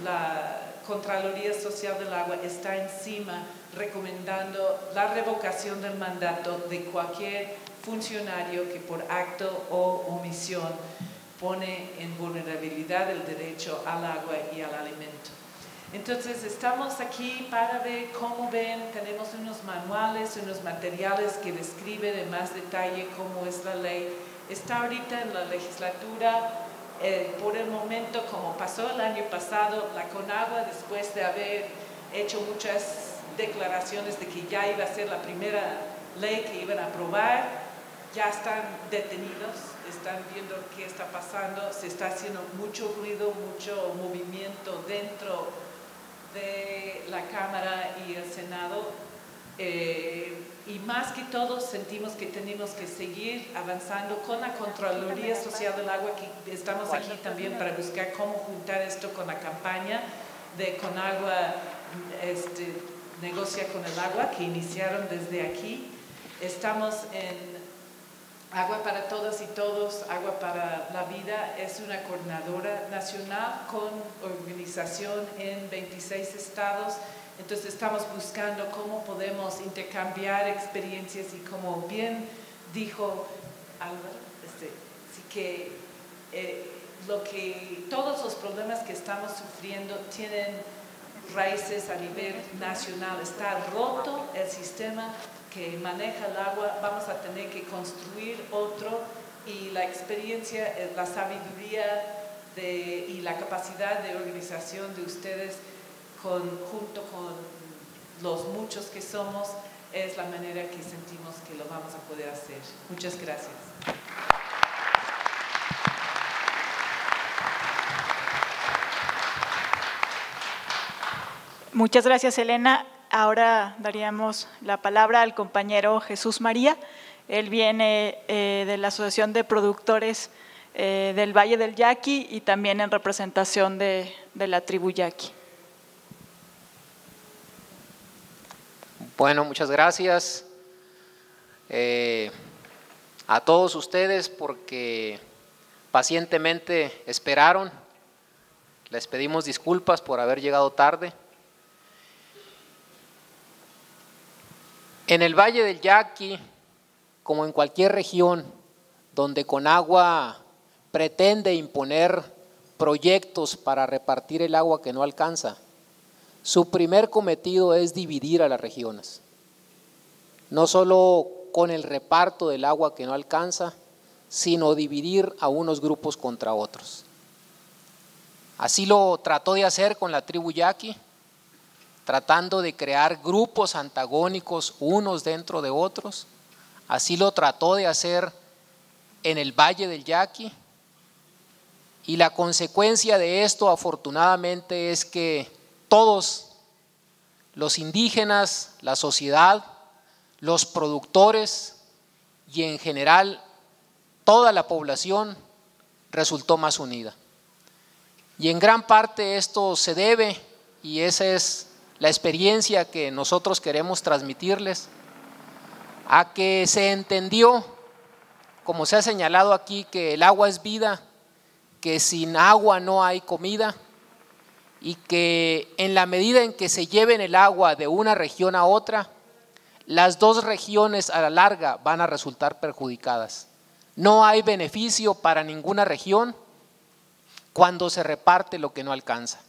la Contraloría Social del Agua está encima recomendando la revocación del mandato de cualquier funcionario que por acto o omisión pone en vulnerabilidad el derecho al agua y al alimento. Entonces estamos aquí para ver cómo ven, tenemos unos manuales, unos materiales que describen en más detalle cómo es la ley. Está ahorita en la legislatura, por el momento, como pasó el año pasado, la Conagua, después de haber hecho muchas declaraciones de que ya iba a ser la primera ley que iban a aprobar, ya están detenidos, están viendo qué está pasando, se está haciendo mucho ruido, mucho movimiento dentro de la Cámara y el Senado, Y más que todo sentimos que tenemos que seguir avanzando con la Contraloría Social del Agua, que estamos aquí también para buscar cómo juntar esto con la campaña de Conagua negocia con el agua, que iniciaron desde aquí. Estamos en Agua para Todas y Todos, Agua para la Vida. Es una coordinadora nacional con organización en 26 estados. Entonces estamos buscando cómo podemos intercambiar experiencias y, como bien dijo Álvaro, todos los problemas que estamos sufriendo tienen raíces a nivel nacional. Está roto el sistema que maneja el agua, vamos a tener que construir otro, y la experiencia, la sabiduría y la capacidad de organización de ustedes junto con los muchos que somos es la manera que sentimos que lo vamos a poder hacer. Muchas gracias. Muchas gracias, Elena. Ahora daríamos la palabra al compañero Jesús María. Él viene de la Asociación de Productores del Valle del Yaqui y también en representación de la tribu Yaqui. Bueno, muchas gracias a todos ustedes porque pacientemente esperaron. Les pedimos disculpas por haber llegado tarde. En el Valle del Yaqui, como en cualquier región donde Conagua pretende imponer proyectos para repartir el agua que no alcanza, su primer cometido es dividir a las regiones, no solo con el reparto del agua que no alcanza, sino dividir a unos grupos contra otros. Así lo trató de hacer con la tribu Yaqui, tratando de crear grupos antagónicos unos dentro de otros. Así lo trató de hacer en el Valle del Yaqui, y la consecuencia de esto, afortunadamente, es que todos los indígenas, la sociedad, los productores y en general toda la población resultó más unida. Y en gran parte esto se debe, y esa es la experiencia que nosotros queremos transmitirles, a que se entendió, como se ha señalado aquí, que el agua es vida, que sin agua no hay comida, y que en la medida en que se lleven el agua de una región a otra, las dos regiones a la larga van a resultar perjudicadas. No hay beneficio para ninguna región cuando se reparte lo que no alcanza.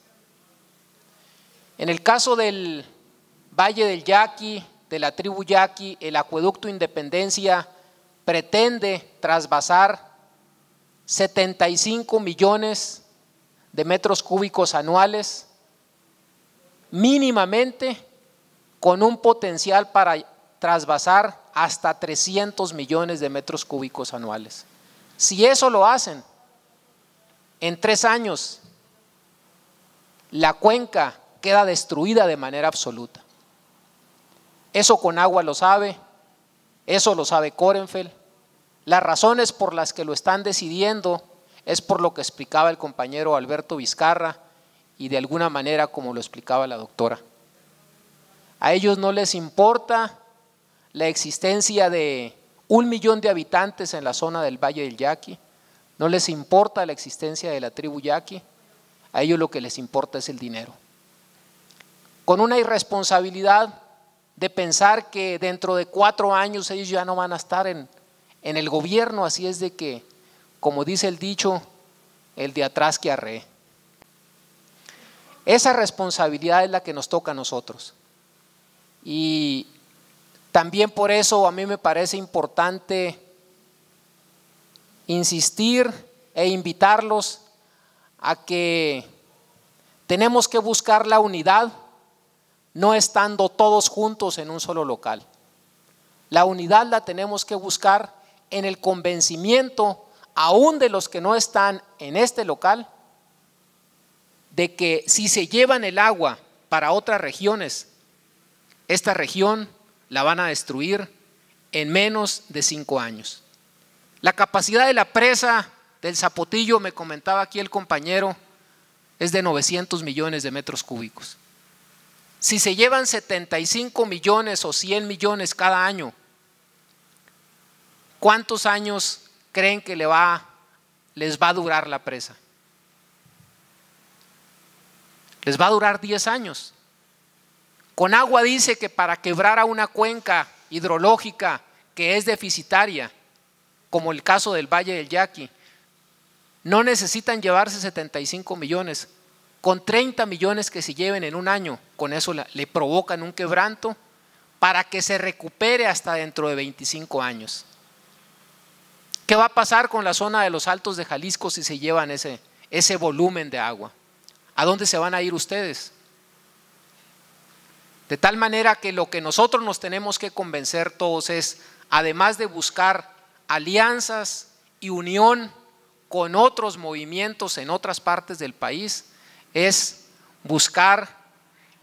En el caso del Valle del Yaqui, de la tribu Yaqui, el acueducto Independencia pretende trasvasar 75 millones de metros cúbicos anuales, mínimamente, con un potencial para trasvasar hasta 300 millones de metros cúbicos anuales. Si eso lo hacen, en 3 años, la cuenca queda destruida de manera absoluta. Eso Conagua lo sabe, eso lo sabe Korenfeld. Las razones por las que lo están decidiendo es por lo que explicaba el compañero Alberto Vizcarra y de alguna manera como lo explicaba la doctora. A ellos no les importa la existencia de 1 millón de habitantes en la zona del Valle del Yaqui, no les importa la existencia de la tribu Yaqui, a ellos lo que les importa es el dinero. Con una irresponsabilidad de pensar que dentro de 4 años ellos ya no van a estar en el gobierno, así es de que, como dice el dicho, el de atrás que arree. Esa responsabilidad es la que nos toca a nosotros. Y también por eso a mí me parece importante insistir e invitarlos a que tenemos que buscar la unidad, no estando todos juntos en un solo local. La unidad la tenemos que buscar en el convencimiento, aún de los que no están en este local, de que si se llevan el agua para otras regiones, esta región la van a destruir en menos de 5 años. La capacidad de la presa del Zapotillo, me comentaba aquí el compañero, es de 900 millones de metros cúbicos. Si se llevan 75 millones o 100 millones cada año, ¿cuántos años creen que les va a durar la presa? Les va a durar 10 años. Conagua dice que para quebrar a una cuenca hidrológica que es deficitaria, como el caso del Valle del Yaqui, no necesitan llevarse 75 millones. Con 30 millones que se lleven en un año, con eso le provocan un quebranto para que se recupere hasta dentro de 25 años. ¿Qué va a pasar con la zona de los Altos de Jalisco si se llevan ese volumen de agua? ¿A dónde se van a ir ustedes? De tal manera que lo que nosotros nos tenemos que convencer todos es, además de buscar alianzas y unión con otros movimientos en otras partes del país, es buscar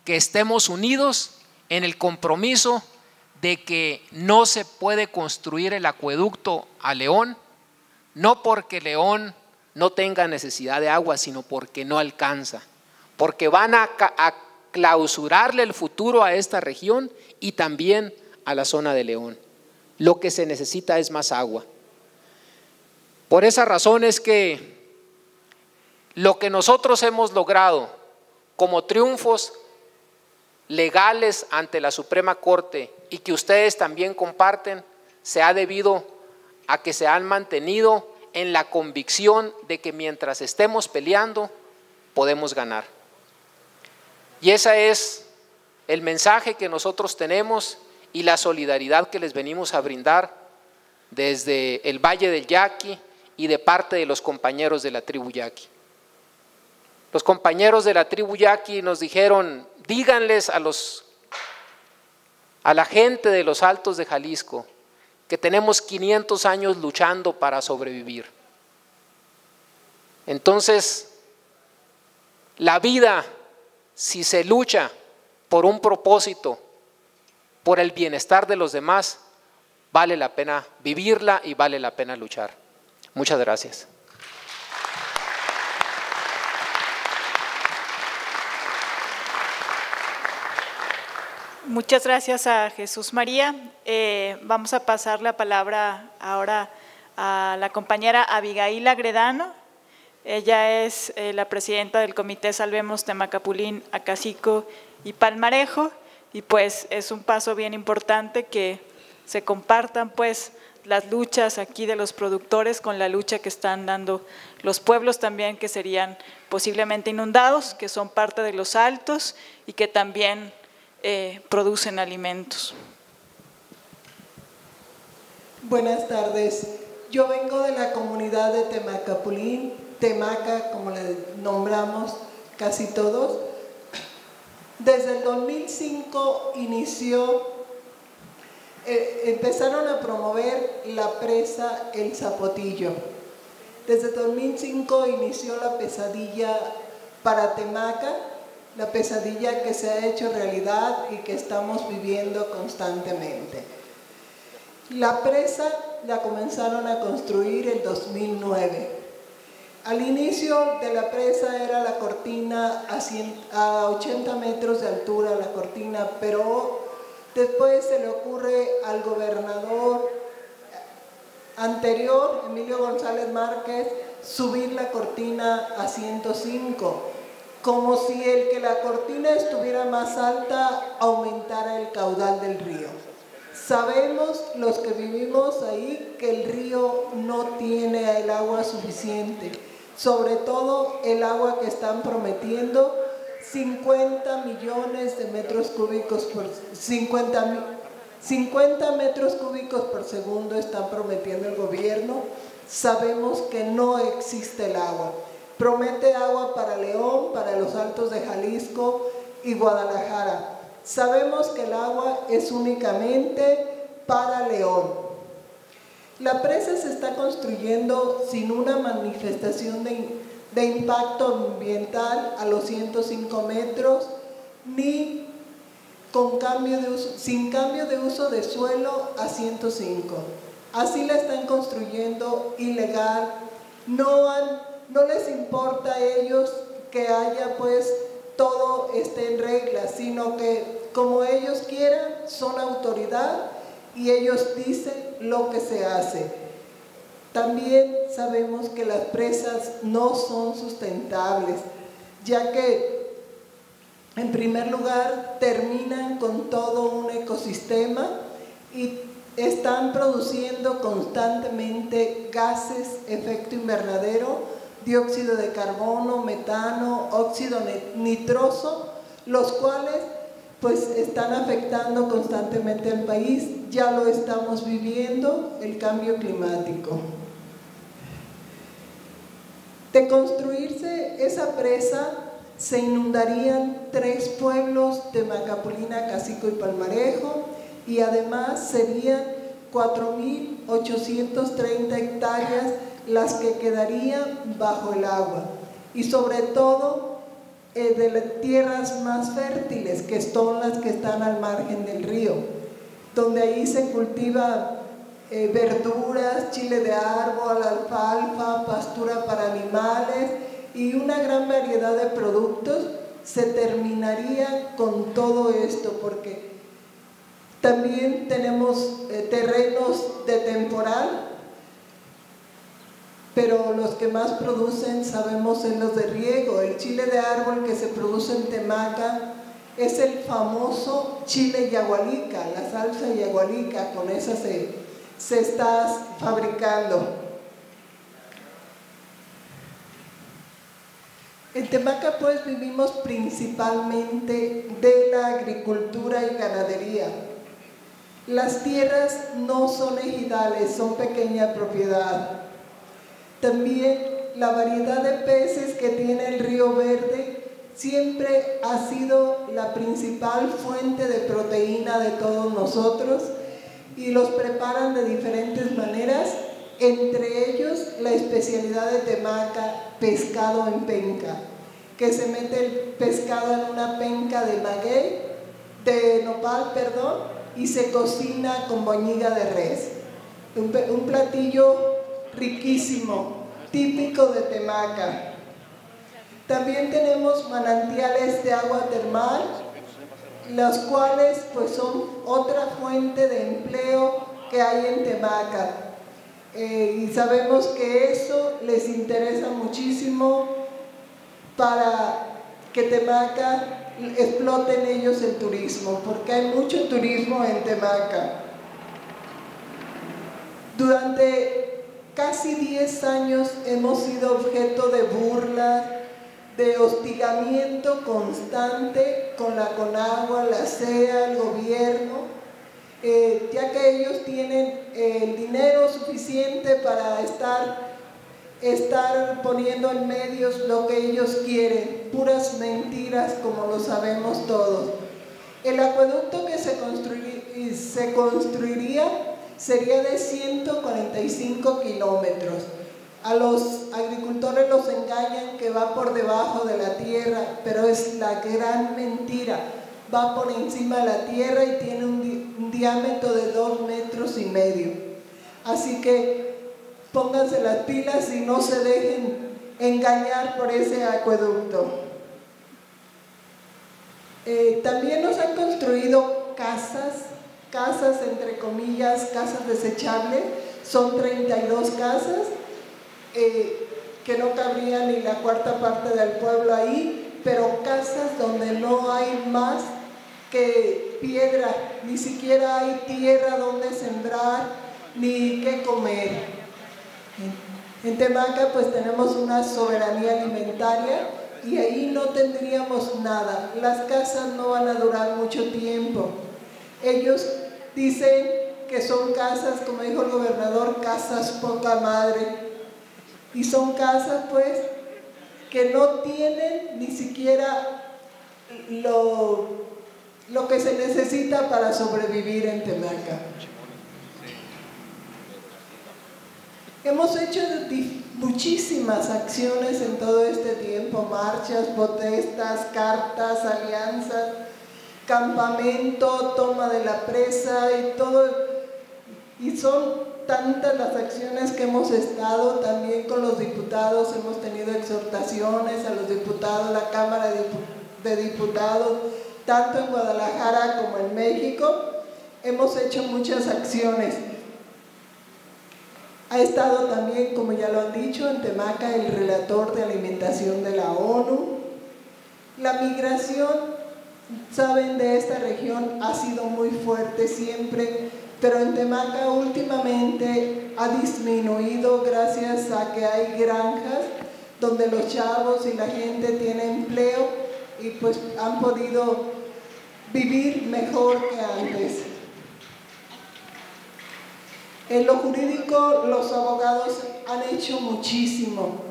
que estemos unidos en el compromiso de que no se puede construir el acueducto a León, no porque León no tenga necesidad de agua, sino porque no alcanza, porque van a clausurarle el futuro a esta región y también a la zona de León. Lo que se necesita es más agua. Por esa razón es que lo que nosotros hemos logrado como triunfos legales ante la Suprema Corte y que ustedes también comparten, se ha debido a que se han mantenido en la convicción de que mientras estemos peleando podemos ganar. Y ese es el mensaje que nosotros tenemos y la solidaridad que les venimos a brindar desde el Valle del Yaqui y de parte de los compañeros de la tribu Yaqui. Los compañeros de la tribu Yaqui nos dijeron, díganles a la gente de los Altos de Jalisco que tenemos 500 años luchando para sobrevivir. Entonces, la vida, si se lucha por un propósito, por el bienestar de los demás, vale la pena vivirla y vale la pena luchar. Muchas gracias. Muchas gracias a Jesús María. Vamos a pasar la palabra ahora a la compañera Abigail Agredano. Ella es la presidenta del Comité Salvemos Temacapulín, Acacico y Palmarejo, y pues es un paso bien importante que se compartan pues las luchas aquí de los productores con la lucha que están dando los pueblos también que serían posiblemente inundados, que son parte de los Altos y que también producen alimentos. Buenas tardes. Yo vengo de la comunidad de Temacapulín, Temaca, como le nombramos casi todos. Desde el 2005 empezaron a promover la presa El Zapotillo. Desde 2005 inició la pesadilla para Temaca, la pesadilla que se ha hecho realidad y que estamos viviendo constantemente. La presa la comenzaron a construir en 2009. Al inicio de la presa era la cortina a 80 metros de altura, la cortina, pero después se le ocurre al gobernador anterior, Emilio González Márquez, subir la cortina a 105. Como si el que la cortina estuviera más alta aumentara el caudal del río. Sabemos los que vivimos ahí que el río no tiene el agua suficiente, sobre todo el agua que están prometiendo, 50 millones de metros cúbicos por 50 metros cúbicos por segundo están prometiendo el gobierno. Sabemos que no existe el agua. Promete agua para León, para los Altos de Jalisco y Guadalajara. Sabemos que el agua es únicamente para León. La presa se está construyendo sin una manifestación de impacto ambiental a los 105 metros, ni sin cambio de uso de suelo a 105. Así la están construyendo ilegal. No les importa a ellos que haya pues todo esté en regla, sino que como ellos quieran, son autoridad y ellos dicen lo que se hace. También sabemos que las presas no son sustentables, ya que en primer lugar terminan con todo un ecosistema y están produciendo constantemente gases, efecto invernadero, dióxido de carbono, metano, óxido nitroso, los cuales pues están afectando constantemente al país. Ya lo estamos viviendo, el cambio climático. De construirse esa presa, se inundarían 3 pueblos de Macapulina, Cacico y Palmarejo, y además serían 4.830 hectáreas las que quedarían bajo el agua, y sobre todo de las tierras más fértiles, que son las que están al margen del río, donde ahí se cultiva verduras, chile de árbol, alfalfa, pastura para animales y una gran variedad de productos. Se terminaría con todo esto, porque también tenemos terrenos de temporal, pero los que más producen sabemos en los de riego. El chile de árbol que se produce en Temaca es el famoso chile yagualica, la salsa yagualica, con esa se está fabricando. En Temaca pues vivimos principalmente de la agricultura y ganadería. Las tierras no son ejidales, son pequeña propiedad. También la variedad de peces que tiene el Río Verde siempre ha sido la principal fuente de proteína de todos nosotros, y los preparan de diferentes maneras, entre ellos la especialidad de Temaca, pescado en penca, que se mete el pescado en una penca de nopal, y se cocina con boñiga de res. Un platillo riquísimo, típico de Temaca. También tenemos manantiales de agua termal, los cuales pues son otra fuente de empleo que hay en Temaca. Y sabemos que eso les interesa muchísimo para que Temaca exploten ellos el turismo, porque hay mucho turismo en Temaca. Durante casi 10 años hemos sido objeto de burlas, de hostigamiento constante con la Conagua, la CEA, el gobierno, ya que ellos tienen el dinero suficiente para estar poniendo en medios lo que ellos quieren, puras mentiras como lo sabemos todos. El acueducto que se construiría sería de 145 kilómetros. A los agricultores los engañan que va por debajo de la tierra, pero es la gran mentira. Va por encima de la tierra y tiene un diámetro de 2,5 metros. Así que pónganse las pilas y no se dejen engañar por ese acueducto. También nos han construido casas entre comillas, casas desechables. Son 32 casas, que no cabría ni la cuarta parte del pueblo ahí, pero casas donde no hay más que piedra, ni siquiera hay tierra donde sembrar, ni qué comer. En Temaca pues tenemos una soberanía alimentaria y ahí no tendríamos nada. Las casas no van a durar mucho tiempo. Ellos dicen que son casas, como dijo el gobernador, casas poca madre. Y son casas pues que no tienen ni siquiera lo que se necesita para sobrevivir en Temaca. Hemos hecho muchísimas acciones en todo este tiempo, marchas, protestas, cartas, alianzas, campamento, toma de la presa y todo. Y son tantas las acciones que hemos estado, también con los diputados, hemos tenido exhortaciones a los diputados, la Cámara de Diputados, tanto en Guadalajara como en México, hemos hecho muchas acciones. Ha estado también, como ya lo han dicho, en Temaca el relator de alimentación de la ONU. La migración, saben, de esta región ha sido muy fuerte siempre, pero en Temaca últimamente ha disminuido gracias a que hay granjas donde los chavos y la gente tiene empleo y pues han podido vivir mejor que antes. En lo jurídico, los abogados han hecho muchísimo,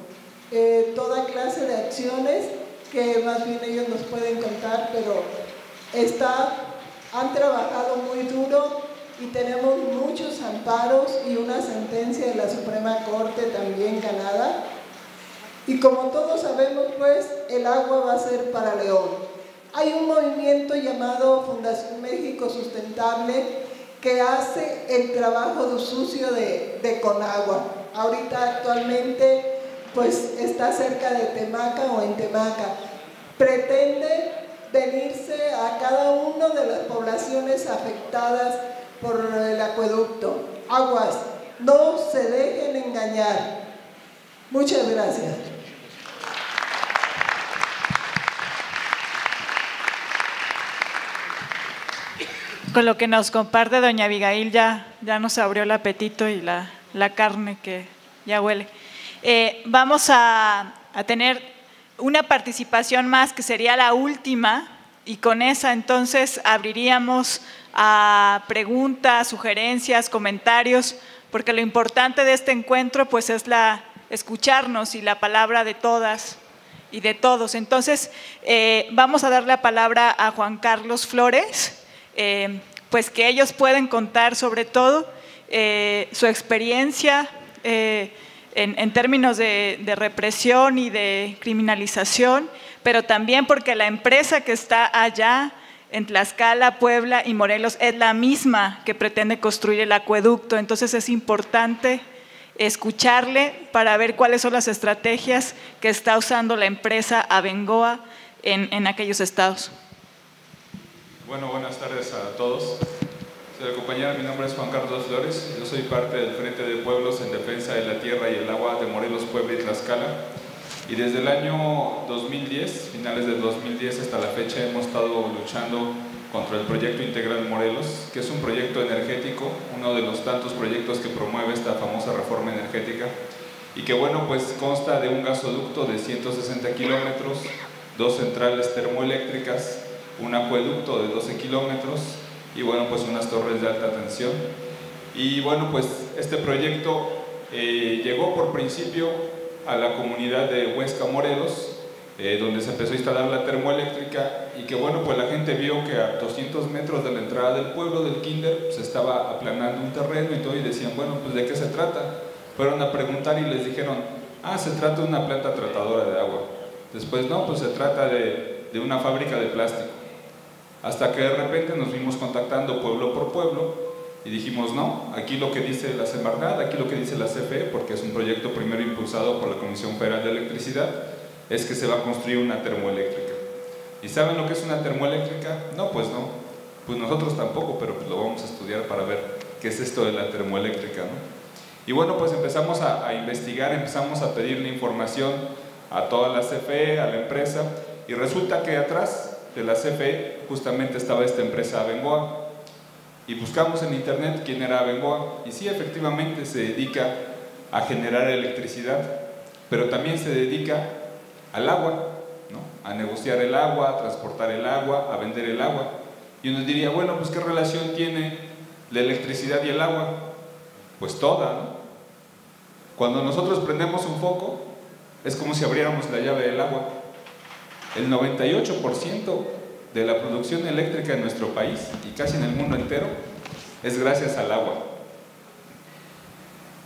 toda clase de acciones que más bien ellos nos pueden contar, pero han trabajado muy duro y tenemos muchos amparos y una sentencia de la Suprema Corte también ganada. Y como todos sabemos, pues, el agua va a ser para León. Hay un movimiento llamado Fundación México Sustentable que hace el trabajo sucio de Conagua. Ahorita actualmente pues está cerca de Temaca o en Temaca. Pretende venirse a cada una de las poblaciones afectadas por el acueducto. Aguas, no se dejen engañar. Muchas gracias. Con lo que nos comparte doña Abigail ya nos abrió el apetito y la carne que ya huele. Vamos a tener una participación más que sería la última y con esa entonces abriríamos a preguntas, sugerencias, comentarios, porque lo importante de este encuentro pues es escucharnos y la palabra de todas y de todos. Entonces vamos a dar la palabra a Juan Carlos Flores, pues que ellos pueden contar sobre todo su experiencia en términos de represión y de criminalización, pero también porque la empresa que está allá en Tlaxcala, Puebla y Morelos es la misma que pretende construir el acueducto. Entonces es importante escucharle para ver cuáles son las estrategias que está usando la empresa Abengoa en aquellos estados. Bueno, buenas tardes a todos. Soy la compañera, mi nombre es Juan Carlos Flores. Yo soy parte del Frente de Pueblos en Defensa de la Tierra y el Agua de Morelos, Puebla y Tlaxcala. Y desde el año 2010, finales del 2010 hasta la fecha, hemos estado luchando contra el proyecto Integral Morelos, que es un proyecto energético, uno de los tantos proyectos que promueve esta famosa reforma energética, y que bueno, pues consta de un gasoducto de 160 kilómetros, 2 centrales termoeléctricas, un acueducto de 12 kilómetros y bueno, pues unas torres de alta tensión. Y bueno, pues este proyecto llegó por principio a la comunidad de Huesca, Morelos, donde se empezó a instalar la termoeléctrica y que bueno, pues la gente vio que a 200 metros de la entrada del pueblo del Kinder se estaba aplanando un terreno y todo, y decían, bueno, pues ¿de qué se trata? Fueron a preguntar y les dijeron, se trata de una planta tratadora de agua. Después, no, pues se trata de una fábrica de plástico. Hasta que de repente nos fuimos contactando pueblo por pueblo y dijimos, no, aquí lo que dice la Semarnat, aquí lo que dice la CFE, porque es un proyecto primero impulsado por la Comisión Federal de Electricidad, es que se va a construir una termoeléctrica. ¿Y saben lo que es una termoeléctrica? No, pues no. Pues nosotros tampoco, pero pues lo vamos a estudiar para ver qué es esto de la termoeléctrica, ¿no? Y bueno, pues empezamos a investigar, empezamos a pedirle información a toda la CFE, a la empresa, y resulta que atrás de la CFE justamente estaba esta empresa Abengoa, y buscamos en internet quién era Abengoa, y sí, efectivamente se dedica a generar electricidad, pero también se dedica al agua, ¿no? A negociar el agua, a transportar el agua, a vender el agua. Y uno diría, bueno, pues ¿qué relación tiene la electricidad y el agua? Pues toda, ¿no? Cuando nosotros prendemos un foco, es como si abriéramos la llave del agua. El 98% de la producción eléctrica en nuestro país, y casi en el mundo entero, es gracias al agua.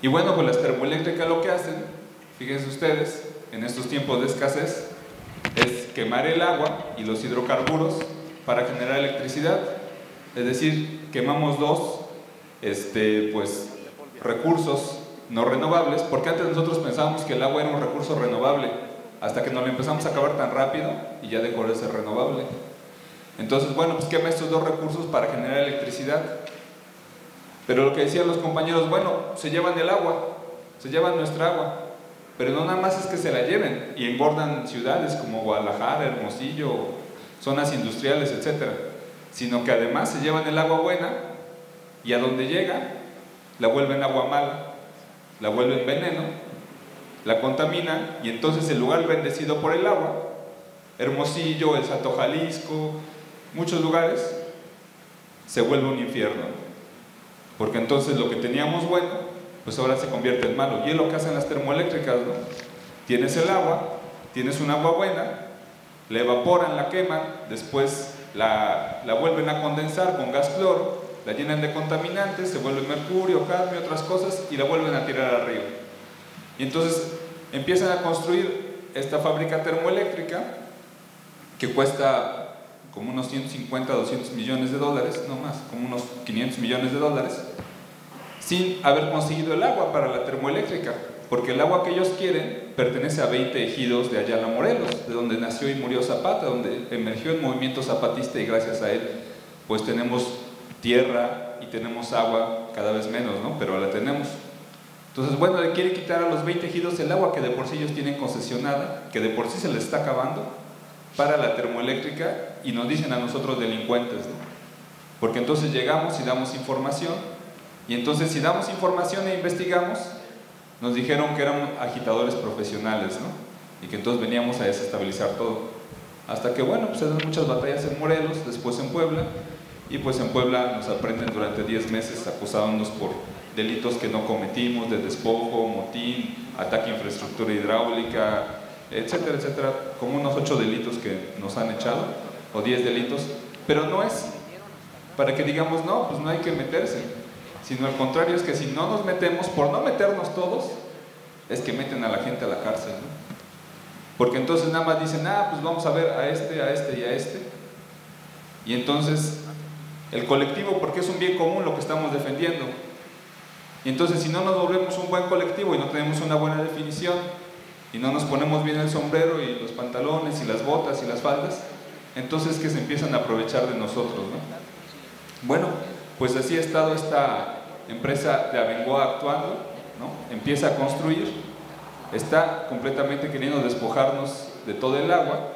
Y bueno, pues las termoeléctricas lo que hacen, fíjense ustedes, en estos tiempos de escasez, es quemar el agua y los hidrocarburos para generar electricidad, es decir, quemamos dos pues, recursos no renovables, porque antes nosotros pensábamos que el agua era un recurso renovable, hasta que nos lo empezamos a acabar tan rápido y ya dejó de ser renovable. Entonces, bueno, pues quema estos dos recursos para generar electricidad. Pero lo que decían los compañeros, bueno, se llevan el agua, se llevan nuestra agua, pero no nada más es que se la lleven y engordan ciudades como Guadalajara, Hermosillo, zonas industriales, etcétera, sino que además se llevan el agua buena y a donde llega la vuelven agua mala, la vuelven veneno, la contaminan, y entonces el lugar bendecido por el agua, Hermosillo, el Salto Jalisco, muchos lugares, se vuelve un infierno, porque entonces lo que teníamos bueno, pues ahora se convierte en malo. Y es lo que hacen las termoeléctricas, ¿no? Tienes el agua, tienes un agua buena, la evaporan, la queman, después la vuelven a condensar con gas cloro, la llenan de contaminantes, se vuelve mercurio, cadmio, otras cosas, y la vuelven a tirar arriba. Y entonces empiezan a construir esta fábrica termoeléctrica que cuesta como unos 150, 200 millones de dólares, no más, como unos 500 millones de dólares, sin haber conseguido el agua para la termoeléctrica, porque el agua que ellos quieren pertenece a 20 ejidos de Ayala, Morelos, de donde nació y murió Zapata, donde emergió el movimiento zapatista, y gracias a él pues tenemos tierra y tenemos agua cada vez menos, ¿no? Pero la tenemos. Entonces, bueno, le quieren quitar a los 20 ejidos el agua que de por sí ellos tienen concesionada, que de por sí se les está acabando, para la termoeléctrica, y nos dicen a nosotros delincuentes, ¿no? Porque entonces llegamos y damos información, y entonces si damos información e investigamos, nos dijeron que eran agitadores profesionales, ¿no? Y que entonces veníamos a desestabilizar todo. Hasta que, bueno, pues se dan muchas batallas en Morelos, después en Puebla, y pues en Puebla nos aprenden durante 10 meses acusándonos por delitos que no cometimos, de despojo, motín, ataque a infraestructura hidráulica, etcétera, etcétera, como unos 8 delitos que nos han echado, o 10 delitos, pero no es para que digamos, no, pues no hay que meterse, sino al contrario, es que si no nos metemos, por no meternos todos, es que meten a la gente a la cárcel, ¿no? Porque entonces nada más dicen, pues vamos a ver a este y a este, y entonces el colectivo, porque es un bien común lo que estamos defendiendo, y entonces si no nos volvemos un buen colectivo y no tenemos una buena definición, y no nos ponemos bien el sombrero y los pantalones y las botas y las faldas, entonces que se empiezan a aprovechar de nosotros, ¿no? Bueno, pues así ha estado esta empresa de Abengoa actuando, ¿no? Empieza a construir, está completamente queriendo despojarnos de todo el agua,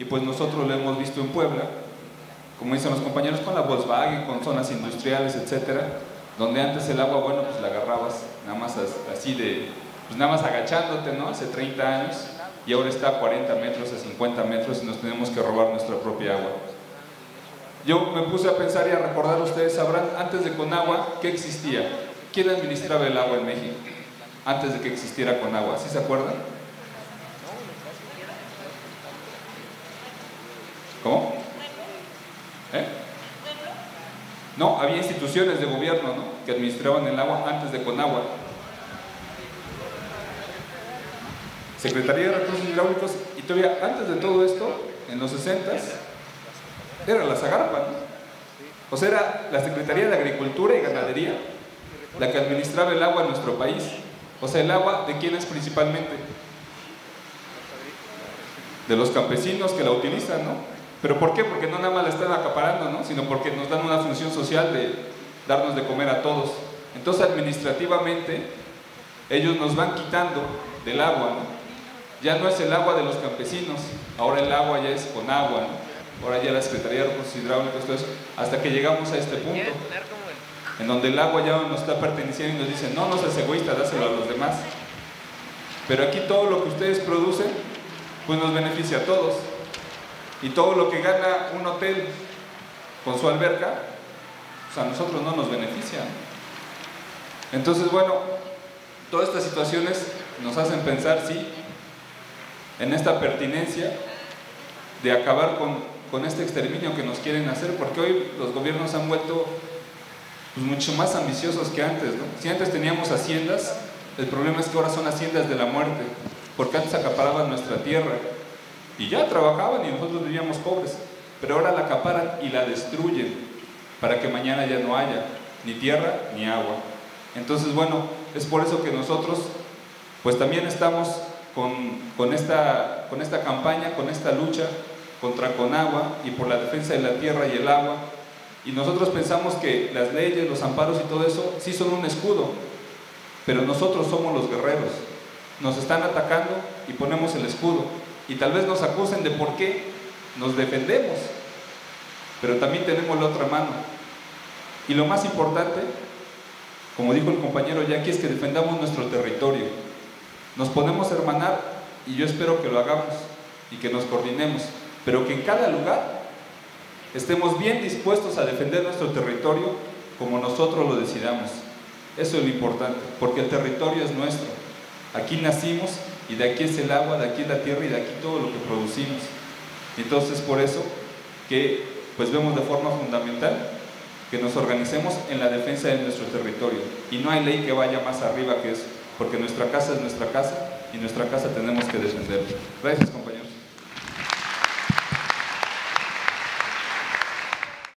y pues nosotros lo hemos visto en Puebla, como dicen los compañeros, con la Volkswagen, con zonas industriales, etcétera, donde antes el agua, bueno, pues la agarrabas nada más así pues nada más agachándote, ¿no? Hace 30 años, y ahora está a 40 metros, a 50 metros, y nos tenemos que robar nuestra propia agua. Yo me puse a pensar y a recordar, ustedes sabrán, antes de Conagua, ¿qué existía? ¿Quién administraba el agua en México? Antes de que existiera Conagua, ¿sí se acuerdan? ¿Cómo? No, había instituciones de gobierno, ¿no?, que administraban el agua antes de Conagua. Secretaría de Recursos Hidráulicos, y todavía antes de todo esto, en los 60s, era la Zagarpa, ¿no? O sea, era la Secretaría de Agricultura y Ganadería la que administraba el agua en nuestro país. O sea, ¿el agua de quién es principalmente? De los campesinos que la utilizan, ¿no? ¿Pero por qué? Porque no nada más la están acaparando, ¿no?, sino porque nos dan una función social de darnos de comer a todos. Entonces, administrativamente, ellos nos van quitando del agua, ¿no? Ya no es el agua de los campesinos, ahora el agua ya es con agua, ¿no? Ahora ya la Secretaría de Recursos Hidráulicos, todo eso, hasta que llegamos a este punto, en donde el agua ya nos está perteneciendo y nos dicen, no, no seas egoísta, dáselo a los demás. Pero aquí todo lo que ustedes producen, pues nos beneficia a todos. Y todo lo que gana un hotel con su alberca, pues a nosotros no nos beneficia. Entonces, bueno, todas estas situaciones nos hacen pensar, sí, en esta pertinencia de acabar con este exterminio que nos quieren hacer, porque hoy los gobiernos han vuelto pues mucho más ambiciosos que antes, ¿no? Si antes teníamos haciendas, el problema es que ahora son haciendas de la muerte, porque antes acaparaban nuestra tierra y ya trabajaban y nosotros vivíamos pobres. pero ahora la acaparan y la destruyen para que mañana ya no haya ni tierra ni agua. Entonces, bueno, es por eso que nosotros pues también estamos con esta campaña, con esta lucha contra Conagua y por la defensa de la tierra y el agua. Y nosotros pensamos que las leyes, los amparos y todo eso sí son un escudo, pero nosotros somos los guerreros. Nos están atacando y ponemos el escudo, y tal vez nos acusen de por qué nos defendemos, pero también tenemos la otra mano. Y lo más importante, como dijo el compañero Jackie, es que defendamos nuestro territorio. Nos podemos hermanar, y yo espero que lo hagamos y que nos coordinemos, pero que en cada lugar estemos bien dispuestos a defender nuestro territorio como nosotros lo decidamos. Eso es lo importante, porque el territorio es nuestro. Aquí nacimos y de aquí es el agua, de aquí es la tierra y de aquí todo lo que producimos. Entonces, por eso que pues vemos de forma fundamental que nos organicemos en la defensa de nuestro territorio, y no hay ley que vaya más arriba que eso, porque nuestra casa es nuestra casa y nuestra casa tenemos que defenderla. Gracias, compañeros.